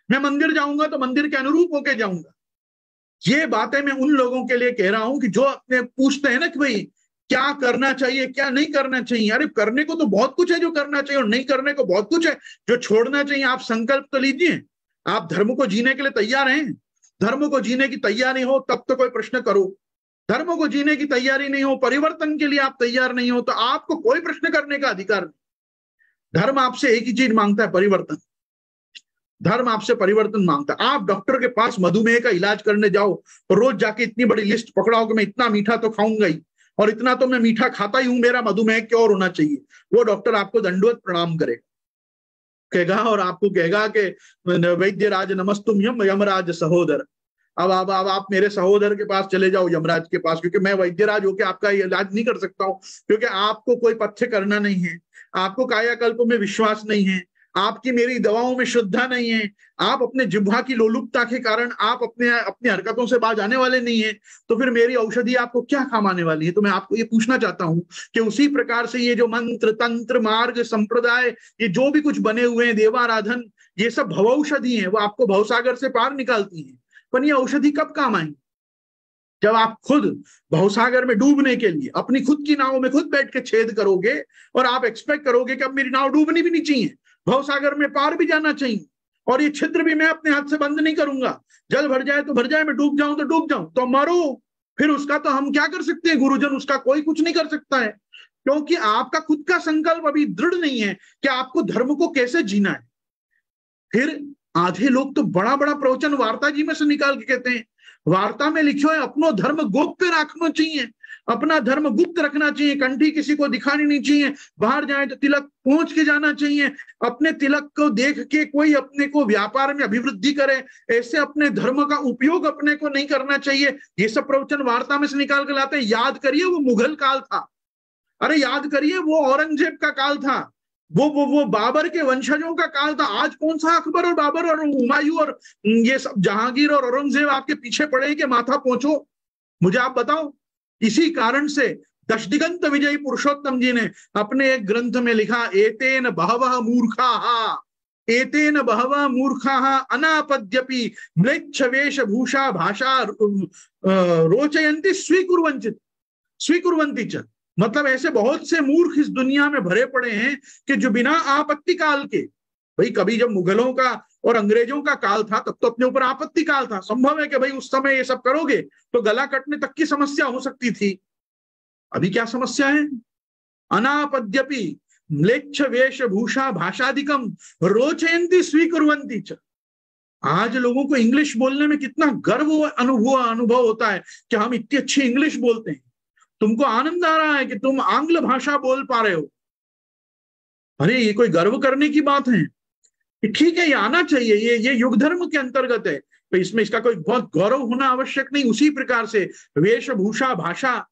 A: मैं मंदिर जाऊंगा तो मंदिर के अनुरूप होके जाऊंगा। ये बातें मैं उन लोगों के लिए कह रहा हूं कि जो अपने पूछते हैं ना कि भाई क्या करना चाहिए क्या नहीं करना चाहिए। अरे करने को तो बहुत कुछ है जो करना चाहिए, और नहीं करने को बहुत कुछ है जो छोड़ना चाहिए। आप संकल्प तो लीजिए, आप धर्म को जीने के लिए तैयार हैं। धर्म को जीने की तैयारी हो तब तो कोई प्रश्न करो, धर्म को जीने की तैयारी नहीं हो, परिवर्तन के लिए आप तैयार नहीं हो, तो आपको कोई प्रश्न करने का अधिकार नहीं। धर्म आपसे एक ही चीज मांगता है, परिवर्तन। धर्म आपसे परिवर्तन मांगता है। आप डॉक्टर के पास मधुमेह का इलाज करने जाओ और रोज जाके इतनी बड़ी लिस्ट पकड़ाओ कि मैं इतना मीठा तो खाऊंगा ही, और इतना तो मैं मीठा खाता ही हूं, मेरा मधुमेह क्यों होना चाहिए। वो डॉक्टर आपको दंडवत प्रणाम कहेगा और आपको कहेगा कि वैद्य राज नमस्तुम यमराज सहोदर। अब आप मेरे सहोदर के पास चले जाओ, यमराज के पास, क्योंकि मैं वैद्यराज होकर आपका इलाज नहीं कर सकता हूं, क्योंकि आपको कोई पथ्य करना नहीं है, आपको कायाकल्प में विश्वास नहीं है, आपकी मेरी दवाओं में श्रद्धा नहीं है, आप अपने जिह्वा की लोलुपता के कारण आप अपनी हरकतों से बाज आने वाले नहीं है, तो फिर मेरी औषधि आपको क्या काम आने वाली है। तो मैं आपको ये पूछना चाहता हूं कि उसी प्रकार से ये जो मंत्र तंत्र मार्ग संप्रदाय, ये जो भी कुछ बने हुए हैं, देवाराधन, ये सब भवौषधि है, वो आपको भवसागर से पार निकालती है। पर ये औषधि कब काम आएंगी? जब आप खुद भवसागर में डूबने के लिए अपनी खुद की नाव में खुद बैठ के छेद करोगे और आप एक्सपेक्ट करोगे कि अब मेरी नाव डूबनी भी नहीं चाहिए, भवसागर में पार भी जाना चाहिए, और ये छिद्र भी मैं अपने हाथ से बंद नहीं करूंगा, जल भर जाए तो भर जाए, मैं डूब जाऊं तो डूब जाऊं, तो मरो। फिर उसका तो हम क्या कर सकते हैं गुरुजन, उसका कोई कुछ नहीं कर सकता है, क्योंकि आपका खुद का संकल्प अभी दृढ़ नहीं है कि आपको धर्म को कैसे जीना है। फिर आधे लोग तो बड़ा बड़ा प्रवचन वार्ता जी में से निकाल के कहते हैं, वार्ता में लिखो है अपनो धर्म गोप्य रखना चाहिए, अपना धर्म गुप्त रखना चाहिए, कंठी किसी को दिखानी नहीं चाहिए, बाहर जाए तो तिलक पहुंच के जाना चाहिए, अपने तिलक को देख के कोई अपने को व्यापार में अभिवृद्धि करे, ऐसे अपने धर्म का उपयोग अपने को नहीं करना चाहिए। ये सब प्रवचन वार्ता में से निकाल के लाते हैं। याद करिए वो मुगल काल था, अरे याद करिए वो औरंगजेब का काल था, वो बाबर के वंशजों का काल था। आज कौन सा अकबर और बाबर और हुमायूं और ये सब जहांगीर और औरंगजेब आपके पीछे पड़े कि माथा पहुंचो, मुझे आप बताओ। इसी कारण से दशदिगंत विजयी पुरुषोत्तम जी ने अपने एक ग्रंथ में लिखा, एतेन बहवः मूर्खाः, एतेन बहवः मूर्खाः अनापद्यपि म्लेच्छ वेशभूषा भाषा रोचयन्ति स्वीकुर्वन्ति च। मतलब ऐसे बहुत से मूर्ख इस दुनिया में भरे पड़े हैं कि जो बिना आपत्ति काल के, भाई कभी जब मुगलों का और अंग्रेजों का काल था तब तो अपने ऊपर आपत्ति काल था, संभव है कि भाई उस समय ये सब करोगे तो गला कटने तक की समस्या हो सकती थी। अभी क्या समस्या है? अनापद्यपि म्लेच्छ वेशभूषा भाषादिकम रोचयन्ति स्वीकुर्वन्ति च। आज लोगों को इंग्लिश बोलने में कितना गर्व अनुभव होता है कि हम इतनी अच्छी इंग्लिश बोलते हैं। तुमको आनंद आ रहा है कि तुम आंग्ल भाषा बोल पा रहे हो, अरे ये कोई गर्व करने की बात है? ठीक है, ये आना चाहिए, ये युग धर्म के अंतर्गत है, तो इसमें इसका कोई बहुत गौरव होना आवश्यक नहीं। उसी प्रकार से वेशभूषा भाषा,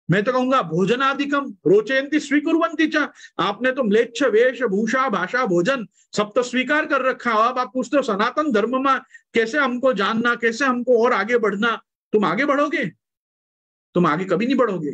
A: मैं तो कहूंगा भोजनादिकम रोचयन्ति स्वीकुर्वन्ति च। आपने तो म्लेच्छ वेशभूषा भाषा भोजन सब तो स्वीकार कर रखा। अब आप पूछते हो सनातन धर्म में कैसे हमको जानना, कैसे हमको और आगे बढ़ना। तुम आगे बढ़ोगे? तुम आगे कभी नहीं बढ़ोगे,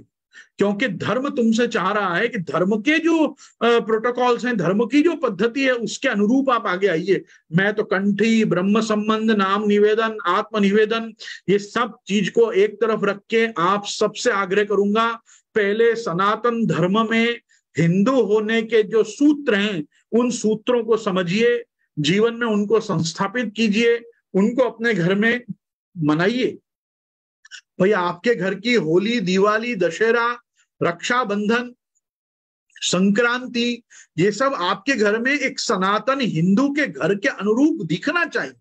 A: क्योंकि धर्म तुमसे चाह रहा है कि धर्म के जो प्रोटोकॉल्स हैं, धर्म की जो पद्धति है, उसके अनुरूप आप आगे आइए। मैं तो कंठी, ब्रह्म संबंध, नाम निवेदन, आत्म निवेदन, ये सब चीज को एक तरफ रख के आप सबसे आग्रह करूंगा, पहले सनातन धर्म में हिंदू होने के जो सूत्र हैं उन सूत्रों को समझिए, जीवन में उनको संस्थापित कीजिए, उनको अपने घर में मनाइए। भाई आपके घर की होली, दिवाली, दशहरा, रक्षाबंधन, संक्रांति, ये सब आपके घर में एक सनातन हिंदू के घर के अनुरूप दिखना चाहिए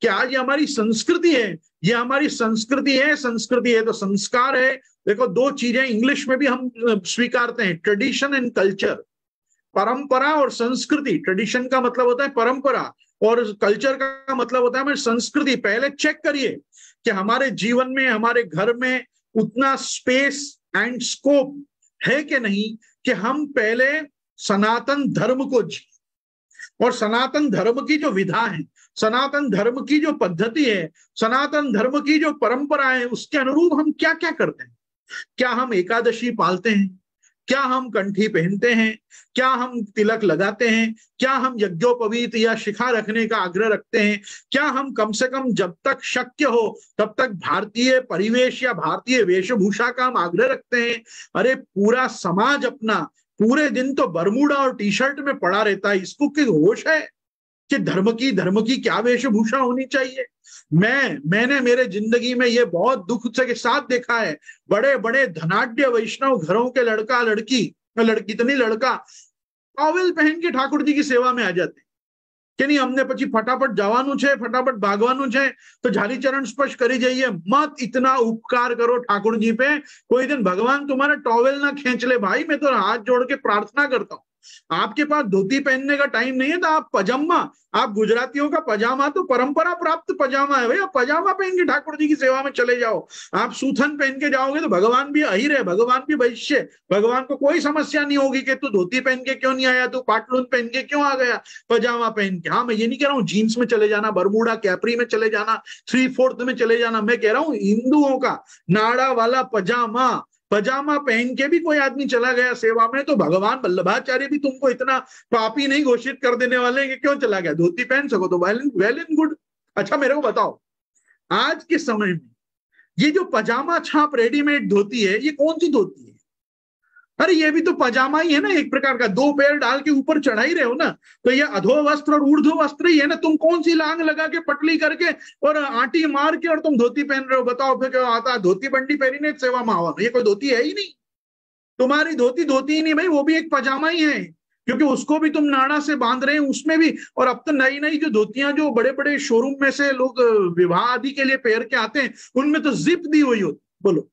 A: कि आज ये हमारी संस्कृति है, ये हमारी संस्कृति है। संस्कृति है तो संस्कार है। देखो दो चीजें इंग्लिश में भी हम स्वीकारते हैं, ट्रेडिशन एंड कल्चर, परंपरा और संस्कृति। ट्रेडिशन का मतलब होता है परंपरा और कल्चर का मतलब होता है हमारी संस्कृति। पहले चेक करिए कि हमारे जीवन में, हमारे घर में उतना स्पेस एंड स्कोप है कि नहीं कि हम पहले सनातन धर्म को जी, और सनातन धर्म की जो विधा है, सनातन धर्म की जो पद्धति है, सनातन धर्म की जो परंपरा है, उसके अनुरूप हम क्या क्या करते हैं। क्या हम एकादशी पालते हैं? क्या हम कंठी पहनते हैं? क्या हम तिलक लगाते हैं? क्या हम यज्ञोपवीत या शिखा रखने का आग्रह रखते हैं? क्या हम कम से कम जब तक शक्य हो तब तक भारतीय परिवेश या भारतीय वेशभूषा का हम आग्रह रखते हैं? अरे पूरा समाज अपना पूरे दिन तो बरमूडा और टी शर्ट में पड़ा रहता है, इसको क्या होश है कि धर्म की क्या वेशभूषा होनी चाहिए। मैंने मेरे जिंदगी में ये बहुत दुख से के साथ देखा है, बड़े बड़े धनाढ्य वैष्णव घरों के लड़का लड़की इतनी लड़का टॉवेल पहन के ठाकुर जी की सेवा में आ जाते कि नहीं हमने પછી फटाफट જવાનું છે, फटाफट भागવાનું છે, तो झाली चरण स्पर्श करी जाइए। मत इतना उपकार करो ठाकुर जी पे, कोई दिन भगवान तुम्हारा टॉवेल ना खींच ले भाई। मैं तो हाथ जोड़ के प्रार्थना करता हूँ, आपके पास धोती पहनने का टाइम नहीं है तो आप पजामा, आप गुजरातियों का पजामा तो परंपरा प्राप्त पजामा है भैया, पजामा पहन के ठाकुर जी की सेवा में चले जाओ। आप सूथन पहन के जाओगे तो भगवान भी अहिर है, भगवान भी वैश्य, भगवान को कोई समस्या नहीं होगी कि तू धोती पहन के क्यों नहीं आया, तू पाटलून पहन के क्यों आ गया, पजामा पहन के। हाँ, मैं ये नहीं कह रहा हूँ जीन्स में चले जाना, बरमूडा कैपरी में चले जाना, 3/4 में चले जाना। मैं कह रहा हूँ हिंदुओं का नाड़ा वाला पजामा पहन के भी कोई आदमी चला गया सेवा में तो भगवान वल्लभाचार्य भी तुमको इतना पापी नहीं घोषित कर देने वाले कि क्यों चला गया। धोती पहन सको तो वेल एंड गुड। अच्छा मेरे को बताओ, आज के समय में ये जो पजामा छाप रेडीमेड धोती है, ये कौन सी धोती है? अरे ये भी तो पजामा ही है ना, एक प्रकार का, 2 पैर डाल के ऊपर चढ़ा ही रहे हो ना, तो ये अधो वस्त्र और ऊर्ध्व वस्त्र ही है ना। तुम कौन सी लांग लगा के पटली करके और आटी मार के और तुम धोती पहन रहे हो? बताओ फिर क्या आता है? धोती बंडी पहनी ने सेवा में आवा, ये कोई धोती है ही नहीं। तुम्हारी धोती ही नहीं भाई, वो भी एक पजामा ही है, क्योंकि उसको भी तुम नाड़ा से बांध रहे हैं उसमें भी। और अब तो नई नई जो धोतियां जो बड़े बड़े शोरूम में से लोग विवाह आदि के लिए पहन के आते हैं, उनमें तो जिप दी हुई होती। बोलो,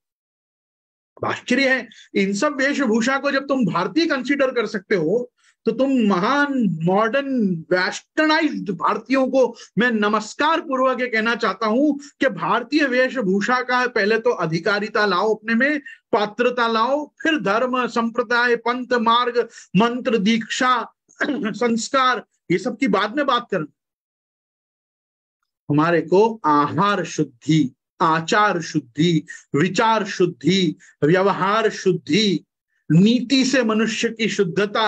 A: आश्चर्य है। इन सब वेशभूषा को जब तुम भारतीय कंसीडर कर सकते हो तो तुम महान मॉडर्न वेस्टर्नाइज्ड भारतीयों को मैं नमस्कार पूर्वक ये कहना चाहता हूं कि भारतीय वेशभूषा का पहले तो अधिकारिता लाओ अपने में, पात्रता लाओ, फिर धर्म संप्रदाय पंथ मार्ग मंत्र दीक्षा संस्कार ये सब की बाद में बात करना। हमारे को आहार शुद्धि, आचार शुद्धि, विचार शुद्धि, व्यवहार शुद्धि, नीति से मनुष्य की शुद्धता,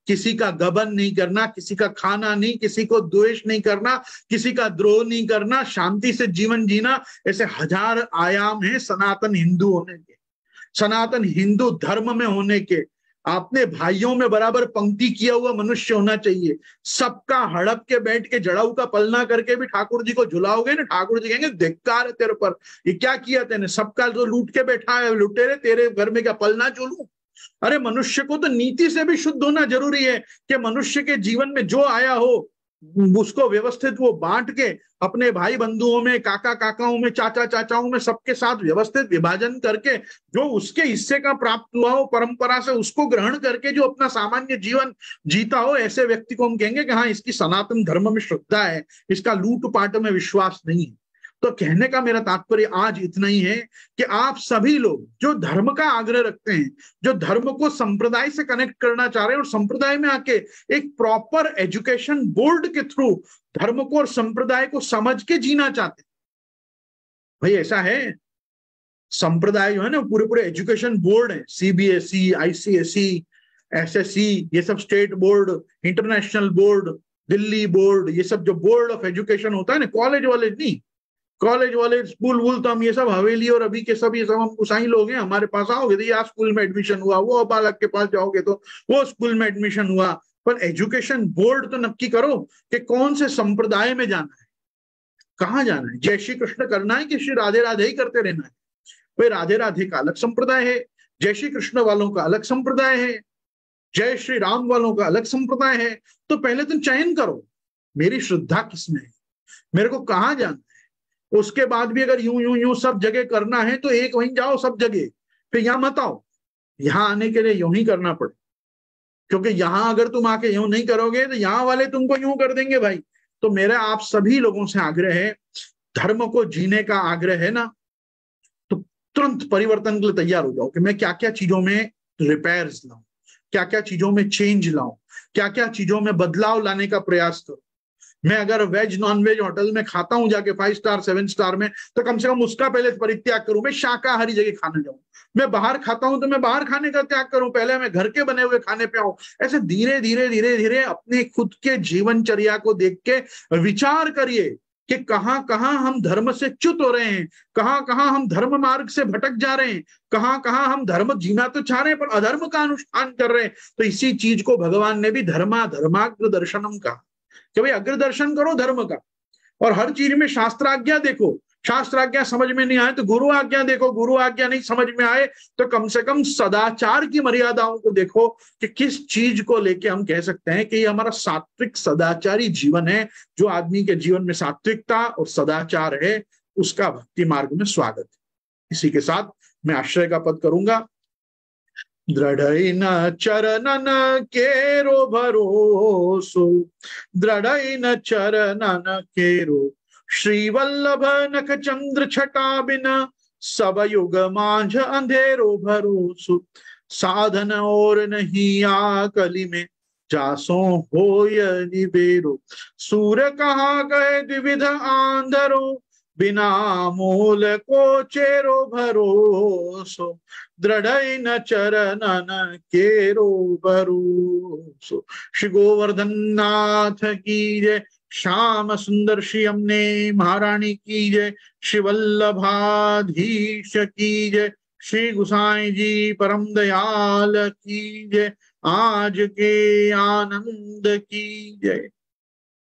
A: किसी का गबन नहीं करना, किसी का खाना नहीं, किसी को द्वेष नहीं करना, किसी का द्रोह नहीं करना, शांति से जीवन जीना, ऐसे 1000 आयाम है सनातन हिंदू होने के, सनातन हिंदू धर्म में होने के। अपने भाइयों में बराबर पंक्ति किया हुआ मनुष्य होना चाहिए। सबका हड़प के बैठ के जड़ाऊ का पलना करके भी ठाकुर जी को झुलाओगे ना, ठाकुर जी कहेंगे धिक्कार है तेरे पर, ये क्या किया तेने, सबका जो लूट के बैठा है लुटेरे, तेरे घर में क्या पलना झूलूं? अरे मनुष्य को तो नीति से भी शुद्ध होना जरूरी है कि मनुष्य के जीवन में जो आया हो उसको व्यवस्थित वो बांट के अपने भाई बंधुओं में, काका काकाओं में, चाचा चाचाओं में सबके साथ व्यवस्थित विभाजन करके जो उसके हिस्से का प्राप्त हुआ हो परंपरा से उसको ग्रहण करके जो अपना सामान्य जीवन जीता हो, ऐसे व्यक्ति को हम कहेंगे कि हाँ इसकी सनातन धर्म में श्रद्धा है, इसका लूट पाट में विश्वास नहीं है। तो कहने का मेरा तात्पर्य आज इतना ही है कि आप सभी लोग जो धर्म का आग्रह रखते हैं, जो धर्म को संप्रदाय से कनेक्ट करना चाह रहे हैं और संप्रदाय में आके एक प्रॉपर एजुकेशन बोर्ड के थ्रू धर्म को और संप्रदाय को समझ के जीना चाहते हैं, भाई ऐसा है। संप्रदाय जो है ना पूरे पूरे एजुकेशन बोर्ड है, सीबीएसई, आईसीएसई, एसएससी, ये सब state board, international board, Delhi board, ये सब जो बोर्ड ऑफ एजुकेशन होता है ना, कॉलेज वाले नहीं, कॉलेज वाले स्कूल वूल तो हम ये सब हवेली और अभी के सब ये सब हम उसाई लोग हैं। हमारे पास आओगे तो यहाँ स्कूल में एडमिशन हुआ, वो बालक के पास जाओगे तो वो स्कूल में एडमिशन हुआ। पर एजुकेशन बोर्ड तो नक्की करो कि कौन से संप्रदाय में जाना है, कहाँ जाना है, जय श्री कृष्ण करना है कि श्री राधे राधे ही करते रहना है। भाई राधे राधे का अलग संप्रदाय है, जय श्री कृष्ण वालों का अलग संप्रदाय है, जय श्री राम वालों का अलग संप्रदाय है। तो पहले तुम चयन करो मेरी श्रद्धा किसमें है, मेरे को कहाँ जाना है। उसके बाद भी अगर यूं यूं यूं सब जगह करना है तो एक वहीं जाओ सब जगह, फिर यहां मत आओ। यहां आने के लिए यूं ही करना पड़े, क्योंकि यहां अगर तुम आके यूं नहीं करोगे तो यहां वाले तुमको यूं कर देंगे भाई। तो मेरा आप सभी लोगों से आग्रह है, धर्म को जीने का आग्रह है ना, तो तुरंत परिवर्तन के लिए तैयार हो जाओ कि मैं क्या क्या चीजों में रिपेयर्स लाऊं, क्या क्या चीजों में चेंज लाऊं, क्या क्या चीजों में बदलाव लाने का प्रयास करूं। मैं अगर वेज नॉन वेज होटल में खाता हूं जाके 5 स्टार 7 स्टार में, तो कम से कम उसका पहले परित्याग करूं, मैं शाकाहारी जगह खाने जाऊं। मैं बाहर खाता हूं तो मैं बाहर खाने का त्याग करूं, पहले मैं घर के बने हुए खाने पे आऊं। ऐसे धीरे धीरे धीरे धीरे अपने खुद के जीवनचर्या को देख के विचार करिए कि कहां कहां हम धर्म से च्युत हो रहे हैं, कहां कहां हम धर्म मार्ग से भटक जा रहे हैं, कहां कहां हम धर्म जीना तो चाह रहे हैं पर अधर्म का अनुष्ठान कर रहे हैं। तो इसी चीज को भगवान ने भी धर्माग्र दर्शनम कहा कि भाई अग्र दर्शन करो धर्म का। और हर चीज में शास्त्राज्ञा देखो, शास्त्राज्ञा समझ में नहीं आए तो गुरु आज्ञा देखो, गुरु आज्ञा नहीं समझ में आए तो कम से कम सदाचार की मर्यादाओं को देखो कि किस चीज को लेके हम कह सकते हैं कि ये हमारा सात्विक सदाचारी जीवन है। जो आदमी के जीवन में सात्विकता और सदाचार है उसका भक्ति मार्ग में स्वागत है। इसी के साथ मैं आश्रय का पद करूंगा। दृढ़ चरणन केरो भरोसो, दृढ़ चरणन केरो श्री वल्लभ नख चंद्र छटा बिना, सब युग मांझ अंधेरो भरोसो, साधन और नहीं आकली में जासो होय निबेरो, सूर कहा गए द्विविध आंधरो, बिना मूल को चेरो भरोसो, दृढ़ न चरणन केरो भरोसो। श्री गोवर्धन नाथ की जय, श्याम सुंदर श्री अम्ने महारानी की जय, श्री वल्लभाधीश की जय, श्री गुसाई जी परम दयाल की जय, आज के आनंद की जय।